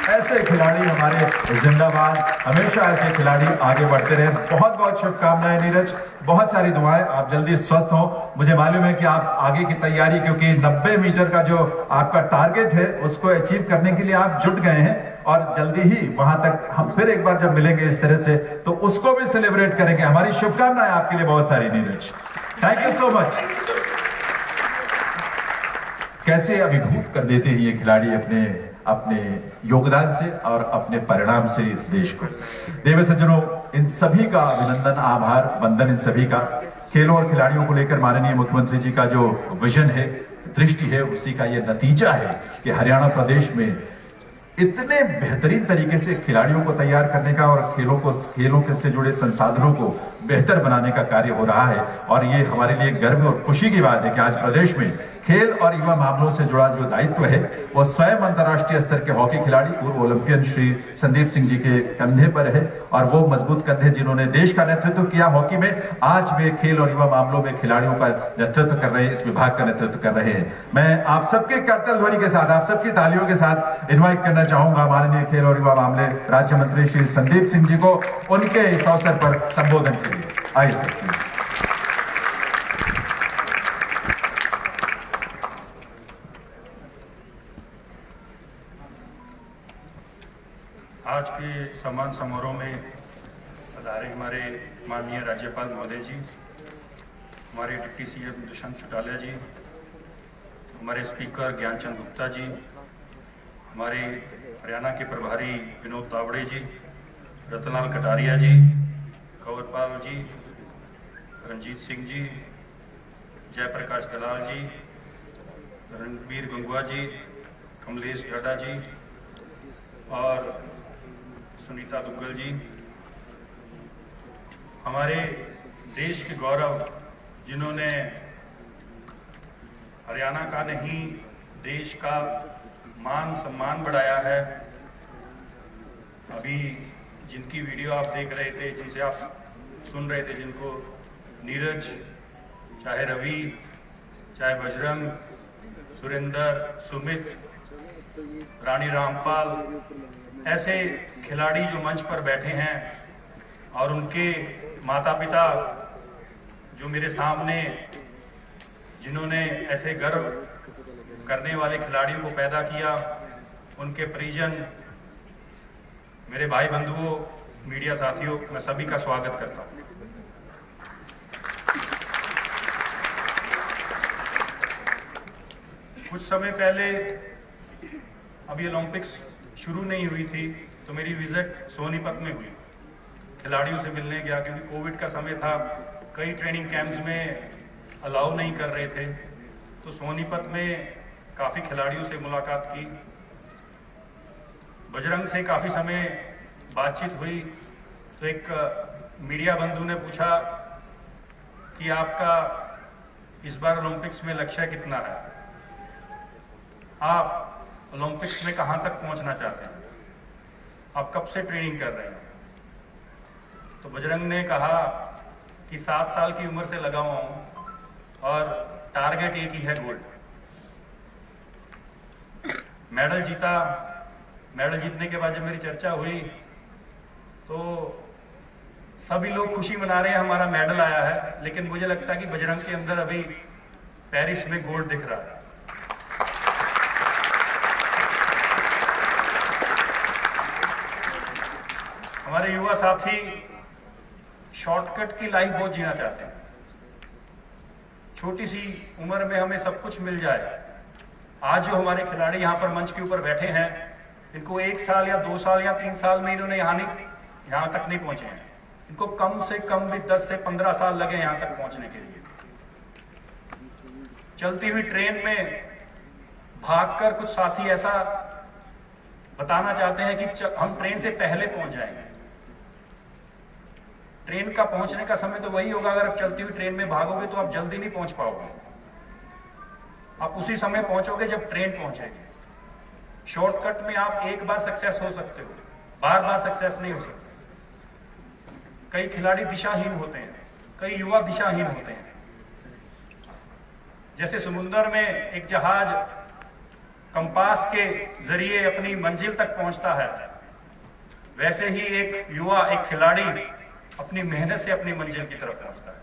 ऐसे खिलाड़ी हमारे जिंदाबाद, हमेशा ऐसे खिलाड़ी आगे बढ़ते रहे। बहुत बहुत शुभकामनाएं नीरज, बहुत सारी दुआएं, आप जल्दी स्वस्थ हो। मुझे मालूम है कि आप आगे की तैयारी, क्योंकि 90 मीटर का जो आपका टारगेट है उसको अचीव करने के लिए आप जुट गए हैं, और जल्दी ही वहां तक हम फिर एक बार जब मिलेंगे इस तरह से तो उसको भी सेलिब्रेट करेंगे। हमारी शुभकामनाएं आपके लिए बहुत सारी Neeraj, thank you so much. कैसे अभिभूत कर देते हैं ये खिलाड़ी अपने योगदान से और अपने परिणाम से इस देश को। देवे सज्जनों, इन सभी का अभिनंदन, आभार, वंदन इन सभी का। खेलों और खिलाड़ियों को लेकर माननीय मुख्यमंत्री जी का जो विजन है, दृष्टि है, उसी का ये नतीजा है कि हरियाणा प्रदेश में इतने बेहतरीन तरीके से खिलाड़ियों को तैयार करने का और खेलों से जुड़े संसाधनों को बेहतर बनाने का कार्य हो रहा है। और ये हमारे लिए गर्व और खुशी की बात है कि आज प्रदेश में खेल और युवा मामलों से जुड़ा जो दायित्व है वो स्वयं अंतर्राष्ट्रीय स्तर के हॉकी खिलाड़ी, पूर्व ओलंपियन श्री संदीप सिंह जी के कंधे पर है। और वो मजबूत कंधे जिन्होंने देश का नेतृत्व किया हॉकी में, आज वे खेल और युवा मामलों में खिलाड़ियों का नेतृत्व कर रहे हैं, इस विभाग का नेतृत्व कर रहे हैं। मैं आप सबके करतल ध्वनि के साथ, आप सबकी तालियों के साथ इन्वाइट करना चाहूंगा माननीय खेल और युवा मामले राज्य मंत्री श्री संदीप सिंह जी को उनके इस अवसर पर संबोधन के लिए। आइए सर। आज के सम्मान समारोह में पधारे हमारे माननीय राज्यपाल महोदय जी, हमारे डिप्टी सीएम दुष्यंत चौटाला जी, हमारे स्पीकर ज्ञानचंद गुप्ता जी, हमारे हरियाणा के प्रभारी विनोद तावड़े जी, रतनलाल कटारिया जी, कंवरपाल जी, रंजीत सिंह जी, जयप्रकाश दलाल जी, रणबीर गंगवा जी, कमलेश गढ़ा जी और सुनीता दुग्गल जी, हमारे देश के गौरव जिन्होंने हरियाणा का नहीं देश का मान सम्मान बढ़ाया है। अभी जिनकी वीडियो आप देख रहे थे, जिनसे आप सुन रहे थे, जिनको नीरज, चाहे रवि, चाहे बजरंग, सुरेंदर, सुमित, रानी रामपाल, ऐसे खिलाड़ी जो मंच पर बैठे हैं और उनके माता पिता जो मेरे सामने, जिन्होंने ऐसे गर्व करने वाले खिलाड़ियों को पैदा किया, उनके परिजन, मेरे भाई बंधुओं, मीडिया साथियों, मैं सभी का स्वागत करता हूं। कुछ समय पहले, अभी ओलंपिक्स शुरू नहीं हुई थी, तो मेरी विजिट सोनीपत में हुई। खिलाड़ियों से मिलने गया, क्योंकि कोविड का समय था, कई ट्रेनिंग कैंप्स में अलाउ नहीं कर रहे थे। तो सोनीपत में काफ़ी खिलाड़ियों से मुलाकात की। बजरंग से काफ़ी समय बातचीत हुई। तो एक मीडिया बंधु ने पूछा कि आपका इस बार ओलंपिक्स में लक्ष्य कितना है, आप ओलंपिक्स में कहाँ तक पहुँचना चाहते हैं, आप कब से ट्रेनिंग कर रहे हैं। तो बजरंग ने कहा कि 7 साल की उम्र से लगा हुआ हूँ और टारगेट एक ही है, गोल्ड। मेडल जीता। मेडल जीतने के बाद जब मेरी चर्चा हुई तो सभी लोग खुशी मना रहे हैं, हमारा मेडल आया है, लेकिन मुझे लगता है कि बजरंग के अंदर अभी पेरिस में गोल्ड दिख रहा है। हमारे युवा साथी शॉर्टकट की लाइफ बहुत जीना चाहते हैं। छोटी सी उम्र में हमें सब कुछ मिल जाए। आज जो हमारे खिलाड़ी यहाँ पर मंच के ऊपर बैठे हैं, इनको 1 साल या 2 साल या 3 साल में इन्होंने यहाँ तक नहीं पहुंचे हैं। इनको कम से कम भी 10 से 15 साल लगे यहाँ तक पहुंचने के लिए। चलती हुई ट्रेन में भागकर कुछ साथी ऐसा बताना चाहते हैं कि हम ट्रेन से पहले पहुंच जाएंगे। ट्रेन का पहुंचने का समय तो वही होगा, अगर आप चलती हुई ट्रेन में भागोगे तो आप जल्दी नहीं पहुंच पाओगे। आप उसी समय पहुंचोगे जब ट्रेन पहुंचेगी। शॉर्टकट में आप एक बार सक्सेस हो सकते हो, बार बार सक्सेस नहीं हो सकते। कई खिलाड़ी दिशाहीन होते हैं, कई युवा दिशाहीन होते हैं। जैसे समुद्र में एक जहाज कंपास के जरिए अपनी मंजिल तक पहुंचता है, वैसे ही एक युवा, एक खिलाड़ी अपनी मेहनत से अपनी मंजिल की तरफ पहुंचता है।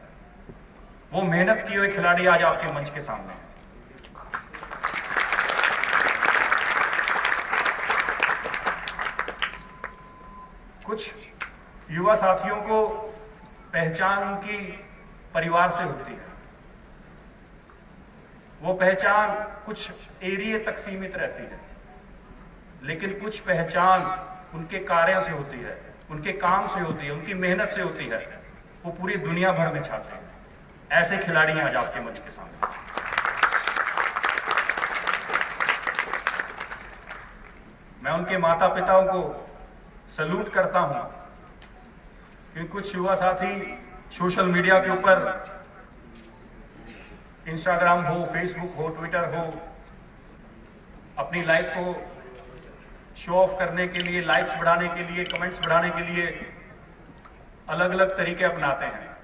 वो मेहनत किए हुए खिलाड़ी आज आपके मंच के सामने हैं। कुछ युवा साथियों को पहचान उनकी परिवार से होती है। वो पहचान कुछ एरिया तक सीमित रहती है, लेकिन कुछ पहचान उनके कार्यों से होती है, उनके काम से होती है, उनकी मेहनत से होती है। वो पूरी दुनिया भर में छाते हैं। ऐसे खिलाड़ी हैं आज आपके मंच के सामने। मैं उनके माता पिताओं को सैल्यूट करता हूं, क्योंकि कुछ युवा साथी सोशल मीडिया के ऊपर, इंस्टाग्राम हो, फेसबुक हो, ट्विटर हो, अपनी लाइफ को शो ऑफ करने के लिए, लाइक्स बढ़ाने के लिए, कमेंट्स बढ़ाने के लिए अलग अलग तरीके अपनाते हैं।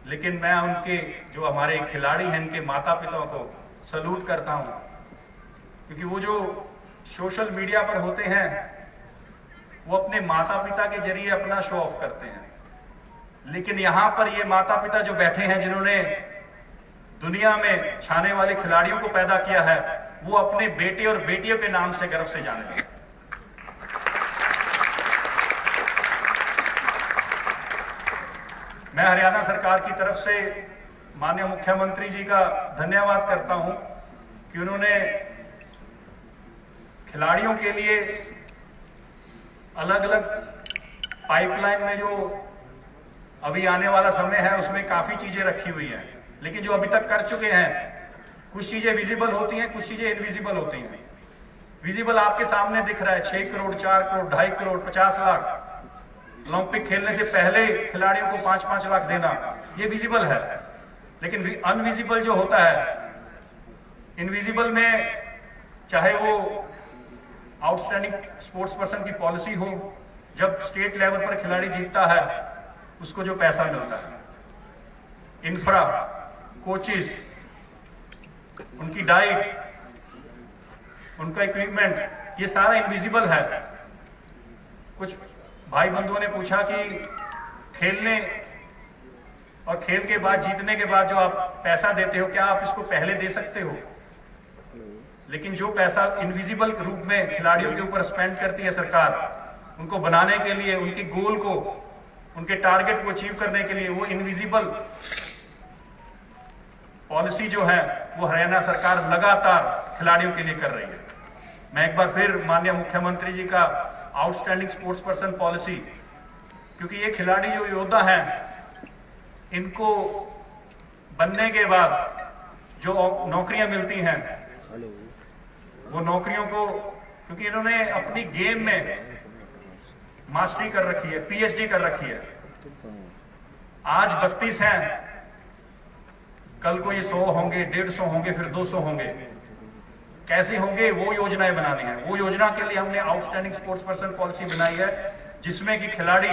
लेकिन मैं उनके, जो हमारे खिलाड़ी हैं, इनके माता पिताओं को सैल्यूट करता हूं, क्योंकि वो जो सोशल मीडिया पर होते हैं, वो अपने माता पिता के जरिए अपना शो ऑफ करते हैं। लेकिन यहां पर ये माता पिता जो बैठे हैं, जिन्होंने दुनिया में छाने वाले खिलाड़ियों को पैदा किया है, वो अपने बेटे और बेटियों के नाम से गर्व से जाने लगे। मैं हरियाणा सरकार की तरफ से माननीय मुख्यमंत्री जी का धन्यवाद करता हूं कि उन्होंने खिलाड़ियों के लिए अलग अलग पाइपलाइन में, जो अभी आने वाला समय है, उसमें काफी चीजें रखी हुई हैं। लेकिन जो अभी तक कर चुके हैं, कुछ चीजें विजिबल होती हैं, कुछ चीजें इनविजिबल होती हैं। विजिबल आपके सामने दिख रहा है, 6 करोड़, 4 करोड़, 2.5 करोड़, 50 लाख। ओलंपिक खेलने से पहले खिलाड़ियों को 5-5 लाख देना, ये विजिबल है। लेकिन अनविजिबल जो होता है, इनविजिबल में चाहे वो आउटस्टैंडिंग स्पोर्ट्स पर्सन की पॉलिसी हो, जब स्टेट लेवल पर खिलाड़ी जीतता है उसको जो पैसा मिलता है, इंफ्रा, कोचेस, उनकी डाइट, उनका इक्विपमेंट, ये सारा इनविजिबल है। कुछ भाई बंधुओं ने पूछा कि खेलने और खेल के बाद, जीतने के बाद जो आप पैसा देते हो, क्या आप इसको पहले दे सकते हो? लेकिन जो पैसा इनविजिबल रूप में खिलाड़ियों के ऊपर स्पेंड करती है सरकार, उनको बनाने के लिए, उनके गोल को, उनके टारगेट को अचीव करने के लिए, वो इनविजिबल पॉलिसी जो है वो हरियाणा सरकार लगातार खिलाड़ियों के लिए कर रही है। मैं एक बार फिर माननीय मुख्यमंत्री जी का आउटस्टैंडिंग स्पोर्ट्स पर्सन पॉलिसी, क्योंकि ये खिलाड़ी जो योद्धा हैं, इनको बनने के बाद जो नौकरियां मिलती हैं, वो नौकरियों को, क्योंकि इन्होंने अपनी गेम में मास्टरी कर रखी है, पीएचडी कर रखी है। आज 32 हैं, कल को ये 100 होंगे, 150 होंगे, फिर 200 होंगे। कैसे होंगे वो योजनाएं बनानी है। वो योजना के लिए हमने आउटस्टैंडिंग स्पोर्ट्स पर्सन पॉलिसी बनाई है, जिसमें कि खिलाड़ी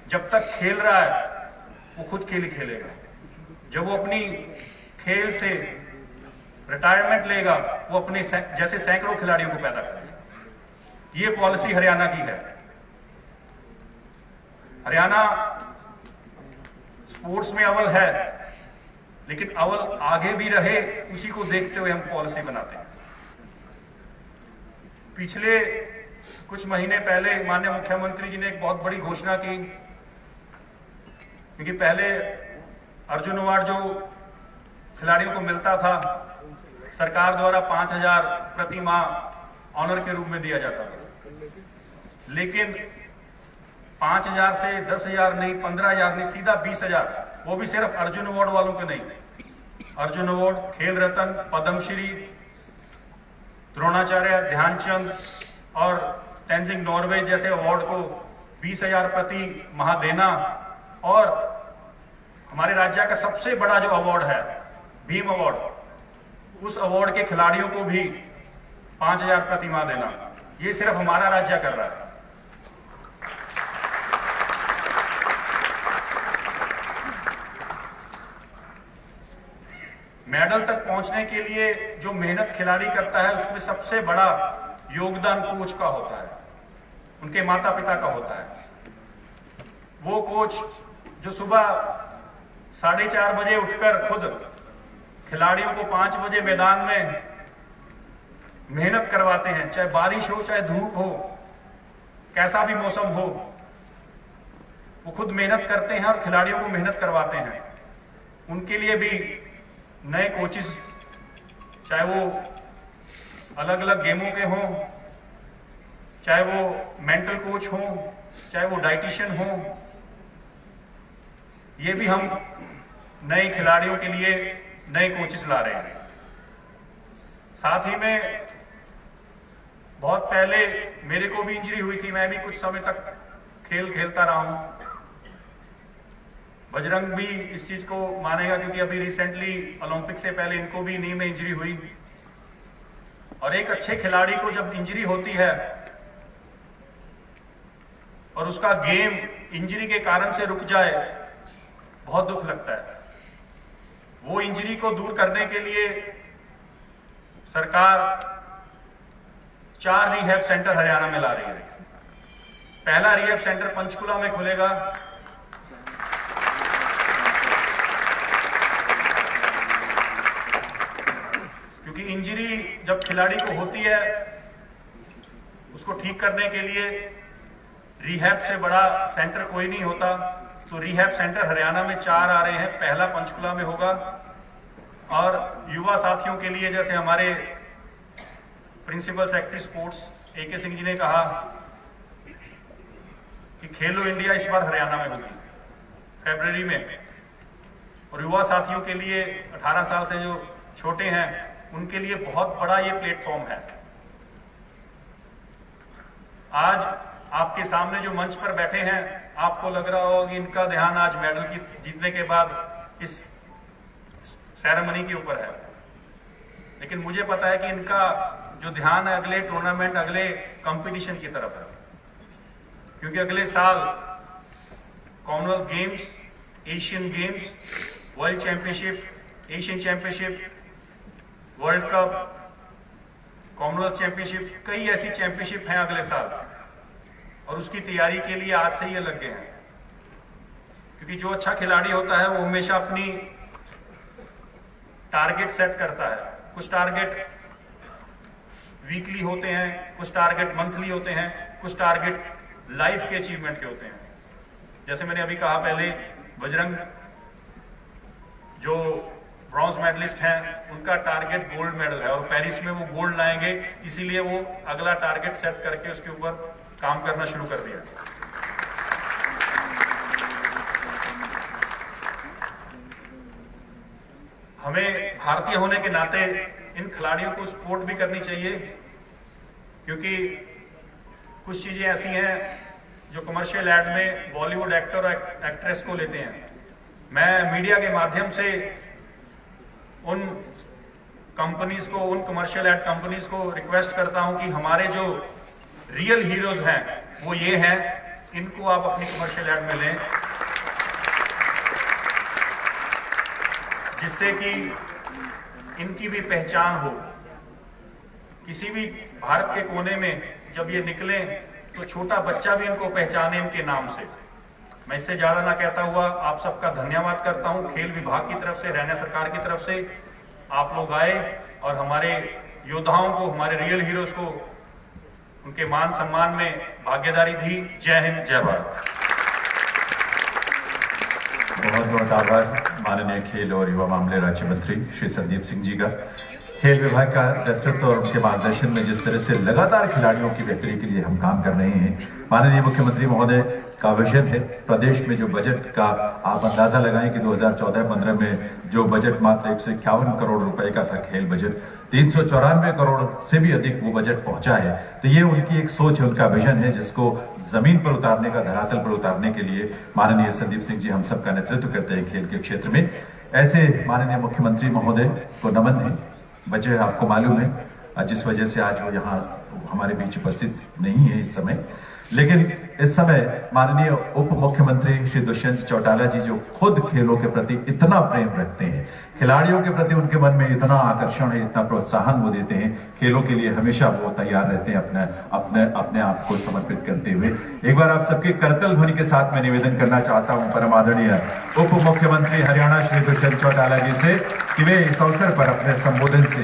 जब तक खेल रहा है वो खुद खेल ही खेलेगा। जब वो अपनी खेल से रिटायरमेंट लेगा, वो अपने जैसे सैकड़ों खिलाड़ियों को पैदा करेगा। ये पॉलिसी हरियाणा की है। हरियाणा स्पोर्ट्स में अव्वल है, लेकिन अव्वल आगे भी रहे, उसी को देखते हुए हम पॉलिसी बनाते हैं। पिछले कुछ महीने पहले माननीय मुख्यमंत्री जी ने एक बहुत बड़ी घोषणा की, क्योंकि पहले अर्जुन अवार्ड जो खिलाड़ियों को मिलता था, सरकार द्वारा 5,000 प्रति माह ऑनर के रूप में दिया जाता था। लेकिन 5,000 से 10,000 नहीं, 15,000 नहीं, सीधा 20,000, वो भी सिर्फ अर्जुन अवार्ड वालों के नहीं। अर्जुन अवार्ड, खेल रत्न, पद्मश्री, द्रोणाचार्य, ध्यानचंद और तेंजिंग नॉर्वे जैसे अवार्ड को 20,000 प्रति माह देना, और हमारे राज्य का सबसे बड़ा जो अवार्ड है भीम अवार्ड, उस अवार्ड के खिलाड़ियों को भी 5,000 प्रति माह देना, ये सिर्फ हमारा राज्य कर रहा है। मेडल तक पहुंचने के लिए जो मेहनत खिलाड़ी करता है, उसमें सबसे बड़ा योगदान कोच का होता है, उनके माता पिता का होता है। वो कोच जो सुबह 4:30 बजे उठकर खुद खिलाड़ियों को 5 बजे मैदान में मेहनत करवाते हैं, चाहे बारिश हो, चाहे धूप हो, कैसा भी मौसम हो, वो खुद मेहनत करते हैं और खिलाड़ियों को मेहनत करवाते हैं। उनके लिए भी नए कोचेस, चाहे वो अलग अलग गेमों के हों, चाहे वो मेंटल कोच हों, चाहे वो डाइटिशियन हों, ये भी हम नए खिलाड़ियों के लिए नए कोचेस ला रहे हैं। साथ ही में बहुत पहले मेरे को भी इंजरी हुई थी, मैं भी कुछ समय तक खेल खेलता रहा हूं। बजरंग भी इस चीज को मानेगा, क्योंकि अभी रिसेंटली ओलंपिक से पहले इनको भी नी में इंजरी हुई। और एक अच्छे खिलाड़ी को जब इंजरी होती है और उसका गेम इंजरी के कारण से रुक जाए, बहुत दुख लगता है। वो इंजरी को दूर करने के लिए सरकार 4 रिहैब सेंटर हरियाणा में ला रही है। पहला रिहैब सेंटर पंचकुला में खुलेगा, क्योंकि इंजरी जब खिलाड़ी को होती है, उसको ठीक करने के लिए रिहैब से बड़ा सेंटर कोई नहीं होता। तो रिहैब सेंटर हरियाणा में 4 आ रहे हैं, पहला पंचकुला में होगा। और युवा साथियों के लिए, जैसे हमारे principal secretary sports AK Singh ji ने कहा कि खेलो इंडिया इस बार हरियाणा में होगी फरवरी में, और युवा साथियों के लिए 18 साल से जो छोटे हैं, उनके लिए बहुत बड़ा ये प्लेटफॉर्म है। आज आपके सामने जो मंच पर बैठे हैं, आपको लग रहा होगा कि इनका ध्यान आज मेडल की जीतने के बाद इस सेरेमनी के ऊपर है, लेकिन मुझे पता है कि इनका जो ध्यान है अगले टूर्नामेंट, अगले कंपटीशन की तरफ है, क्योंकि अगले साल Commonwealth games, Asian games, world championship, Asian championship, world cup, Commonwealth championship, कई ऐसी चैंपियनशिप हैं अगले साल, और उसकी तैयारी के लिए आज से ही लग गए हैं। क्योंकि जो अच्छा खिलाड़ी होता है वो हमेशा अपनी टारगेट सेट करता है। कुछ टारगेट वीकली होते हैं, कुछ टारगेट मंथली होते हैं, कुछ टारगेट लाइफ के अचीवमेंट के होते हैं। जैसे मैंने अभी कहा पहले, बजरंग जो ब्रॉन्ज मेडलिस्ट हैं, उनका टारगेट गोल्ड मेडल है और पेरिस में वो गोल्ड लाएंगे, इसीलिए वो अगला टारगेट सेट करके उसके ऊपर काम करना शुरू कर दिया। हमें भारतीय होने के नाते इन खिलाड़ियों को सपोर्ट भी करनी चाहिए, क्योंकि कुछ चीजें ऐसी हैं जो कमर्शियल एड में बॉलीवुड एक्टर और एक्ट्रेस को लेते हैं। मैं मीडिया के माध्यम से उन कंपनीज को, उन कमर्शियल एड कंपनीज को रिक्वेस्ट करता हूं कि हमारे जो रियल हीरोज हैं वो ये हैं, इनको आप अपनी कमर्शियल एड में लें, जिससे कि इनकी भी पहचान हो। किसी भी भारत के कोने में जब ये निकले तो छोटा बच्चा भी इनको पहचाने इनके नाम से। मैं इससे ज्यादा ना कहता हुआ आप सबका धन्यवाद करता हूं। खेल विभाग की तरफ से, हरियाणा सरकार की तरफ से आप लोग आए और हमारे योद्धाओं को, हमारे रियल हीरोज को उनके मान सम्मान में भागीदारी दी। जय हिंद, जय भारत। बहुत बहुत आभार माननीय खेल और युवा मामले राज्य मंत्री श्री संदीप सिंह जी का। खेल विभाग का नेतृत्व और उनके मार्गदर्शन में जिस तरह से लगातार खिलाड़ियों की बेहतरी के लिए हम काम कर रहे हैं, माननीय मुख्यमंत्री महोदय का विजन है। प्रदेश में जो बजट का आप अंदाजा लगाएं कि 2014-15 में जो बजट मात्र 151 करोड़ रुपए का था, खेल बजट 394 करोड़ से भी अधिक वो बजट पहुंचा है। तो ये उनकी एक सोच है, उनका विजन है, जिसको जमीन पर उतारने का, धरातल पर उतारने के लिए माननीय संदीप सिंह जी हम सबका नेतृत्व करते हैं खेल के क्षेत्र में। ऐसे माननीय मुख्यमंत्री महोदय को नमन है। वजह आपको मालूम है, जिस वजह से आज वो यहाँ हमारे बीच उपस्थित नहीं है इस समय, लेकिन इस समय माननीय उप मुख्यमंत्री श्री दुष्यंत चौटाला जी, जो खुद खेलों के प्रति इतना प्रेम रखते हैं, खिलाड़ियों के प्रति उनके मन में इतना आकर्षण है, इतना प्रोत्साहन वो देते हैं, खेलों के लिए हमेशा वो तैयार रहते हैं अपने आप को समर्पित करते हुए। एक बार आप सबके करतल ध्वनि के साथ मैं निवेदन करना चाहता हूं परम आदरणीय उप मुख्यमंत्री हरियाणा श्री दुष्यंत चौटाला जी से कि वे इस अवसर पर अपने संबोधन से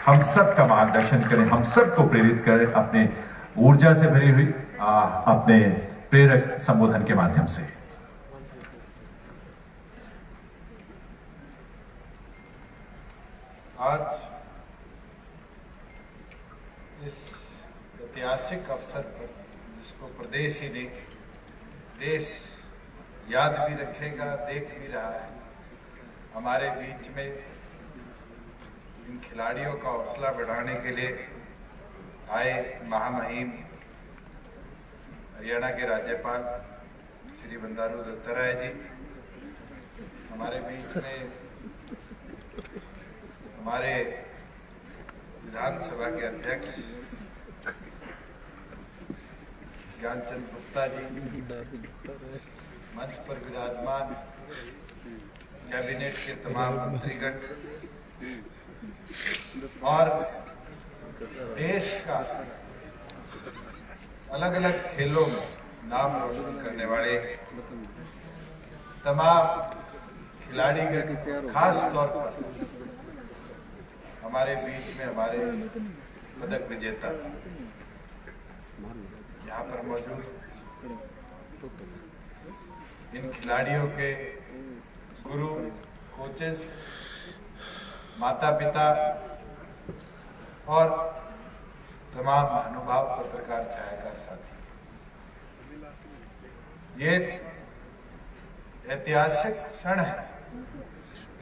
हम सबका मार्गदर्शन करें, हम सबको प्रेरित करें अपने ऊर्जा से भरी हुई अपने प्रेरक संबोधन के माध्यम से। आज इस ऐतिहासिक अवसर पर, जिसको प्रदेश ही नहीं देश याद भी रखेगा, देख भी रहा है, हमारे बीच में इन खिलाड़ियों का हौसला बढ़ाने के लिए आए महामहिम हरियाणा के राज्यपाल श्री बंडारू दत्तात्रेय जी, हमारे बीच में हमारे विधानसभा के अध्यक्ष ज्ञानचंद गुप्ता जी, मंच पर विराजमान कैबिनेट के तमाम मंत्रीगण और देश का अलग अलग खेलों में नाम रोशन करने वाले तमाम खिलाड़ीगण, खास तौर पर हमारे बीच में हमारे पदक विजेता यहाँ पर मौजूद, इन खिलाड़ियों के गुरु, कोचेस, माता पिता और तमाम महानुभाव, पत्रकार, छायाकार साथी, ये ऐतिहासिक क्षण है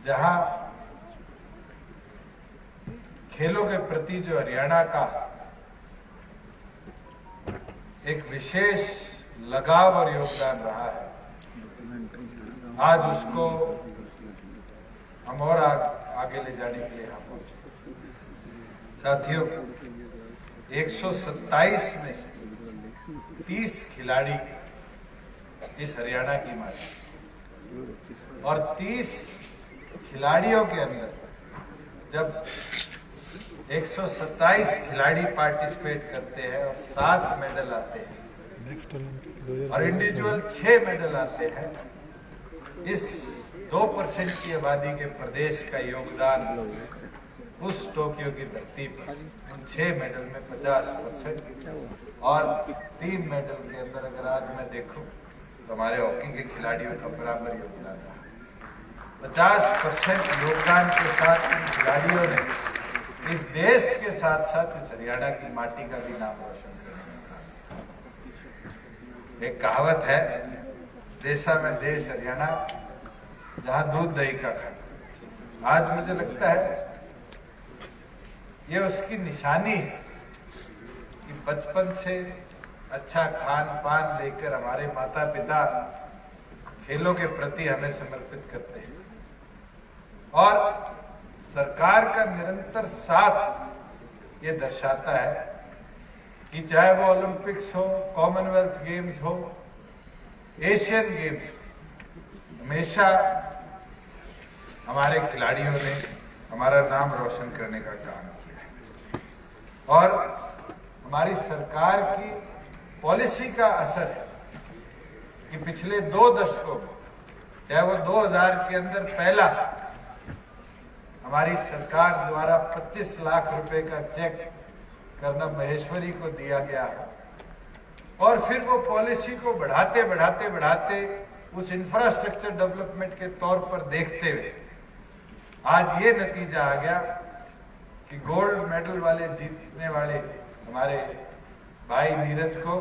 जहां खेलों के प्रति जो हरियाणा का एक विशेष लगाव और योगदान रहा है, आज उसको हम और आगे ले जाने के लिए यहाँ पहुंचे। साथियों, 127 में से 30 खिलाड़ी इस हरियाणा की माटी, और 30 खिलाड़ियों के अंदर जब 127 खिलाड़ी पार्टिसिपेट करते हैं और 7 मेडल आते हैं और इंडिविजुअल 6 मेडल आते हैं, इस 2% की आबादी के प्रदेश का योगदान उस टोक्यो की धरती पर उन 6 मेडल में 50%, और 3 मेडल के अंदर अगर आज मैं देखूं तो हमारे हॉकी के खिलाड़ियों का बराबर योगदान रहा। 50% योगदान के साथ इन खिलाड़ियों ने इस देश के साथ साथ इस हरियाणा की माटी का भी नाम रोशन करने का। एक कहावत है, देशा में देश हरियाणा, जहां दूध दही का खाना। आज मुझे लगता है ये उसकी निशानी है कि बचपन से अच्छा खान पान लेकर हमारे माता पिता खेलों के प्रति हमें समर्पित करते हैं, और सरकार का निरंतर साथ ये दर्शाता है कि चाहे वो ओलंपिक्स हो, कॉमनवेल्थ गेम्स हो, एशियन गेम्स, हमेशा हमारे खिलाड़ियों ने हमारा नाम रोशन करने का काम किया है। और हमारी सरकार की पॉलिसी का असर है कि पिछले 2 दशकों में, चाहे वो 2000 के अंदर पहला हमारी सरकार द्वारा 25 लाख रुपए का चेक करना महेश्वरी को दिया गया है, और फिर वो पॉलिसी को बढ़ाते बढ़ाते बढ़ाते उस इंफ्रास्ट्रक्चर डेवलपमेंट के तौर पर देखते हुए आज ये नतीजा आ गया कि गोल्ड मेडल वाले जीतने वाले हमारे भाई नीरज को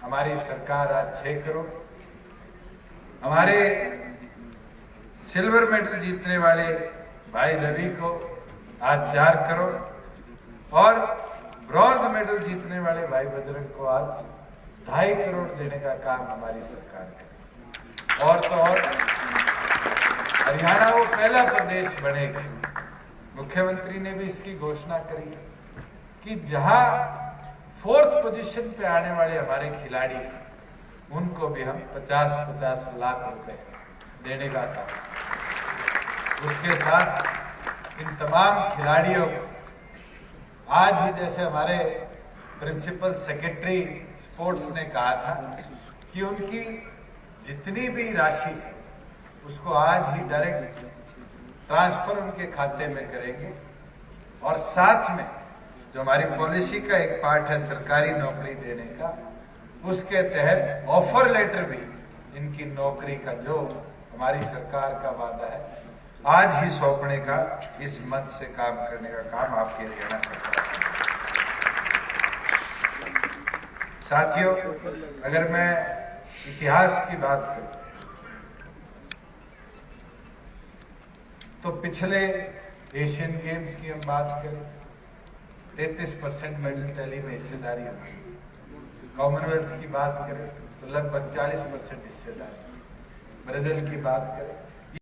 हमारी सरकार आज 6 करोड़, हमारे सिल्वर मेडल जीतने वाले भाई रवि को आज 4 करोड़, और ब्रॉन्ज मेडल जीतने वाले भाई बजरंग को आज 2.5 करोड़ देने का काम हमारी सरकार करे। और तो और हरियाणा वो पहला प्रदेश बनेगा, मुख्यमंत्री ने भी इसकी घोषणा करी कि जहां 4th पोजीशन पे आने वाले हमारे खिलाड़ी, उनको भी हम 50-50 लाख रुपए देने का काम। उसके साथ इन तमाम खिलाड़ियों को आज ही, जैसे हमारे प्रिंसिपल सेक्रेटरी स्पोर्ट्स ने कहा था कि उनकी जितनी भी राशि है उसको आज ही डायरेक्ट ट्रांसफर उनके खाते में करेंगे, और साथ में जो हमारी पॉलिसी का एक पार्ट है सरकारी नौकरी देने का, उसके तहत ऑफर लेटर भी इनकी नौकरी का जो हमारी सरकार का वादा है आज ही सौंपने का, इस मंच से काम करने का काम आपकी हरियाणा सरकार का। साथियों, अगर मैं इतिहास की बात करूं तो पिछले एशियन गेम्स की हम बात करें, 33% मेडल टैली में हिस्सेदारी हमारी। कॉमनवेल्थ की बात करें तो लगभग 40% हिस्सेदारी। ब्राजील की बात करें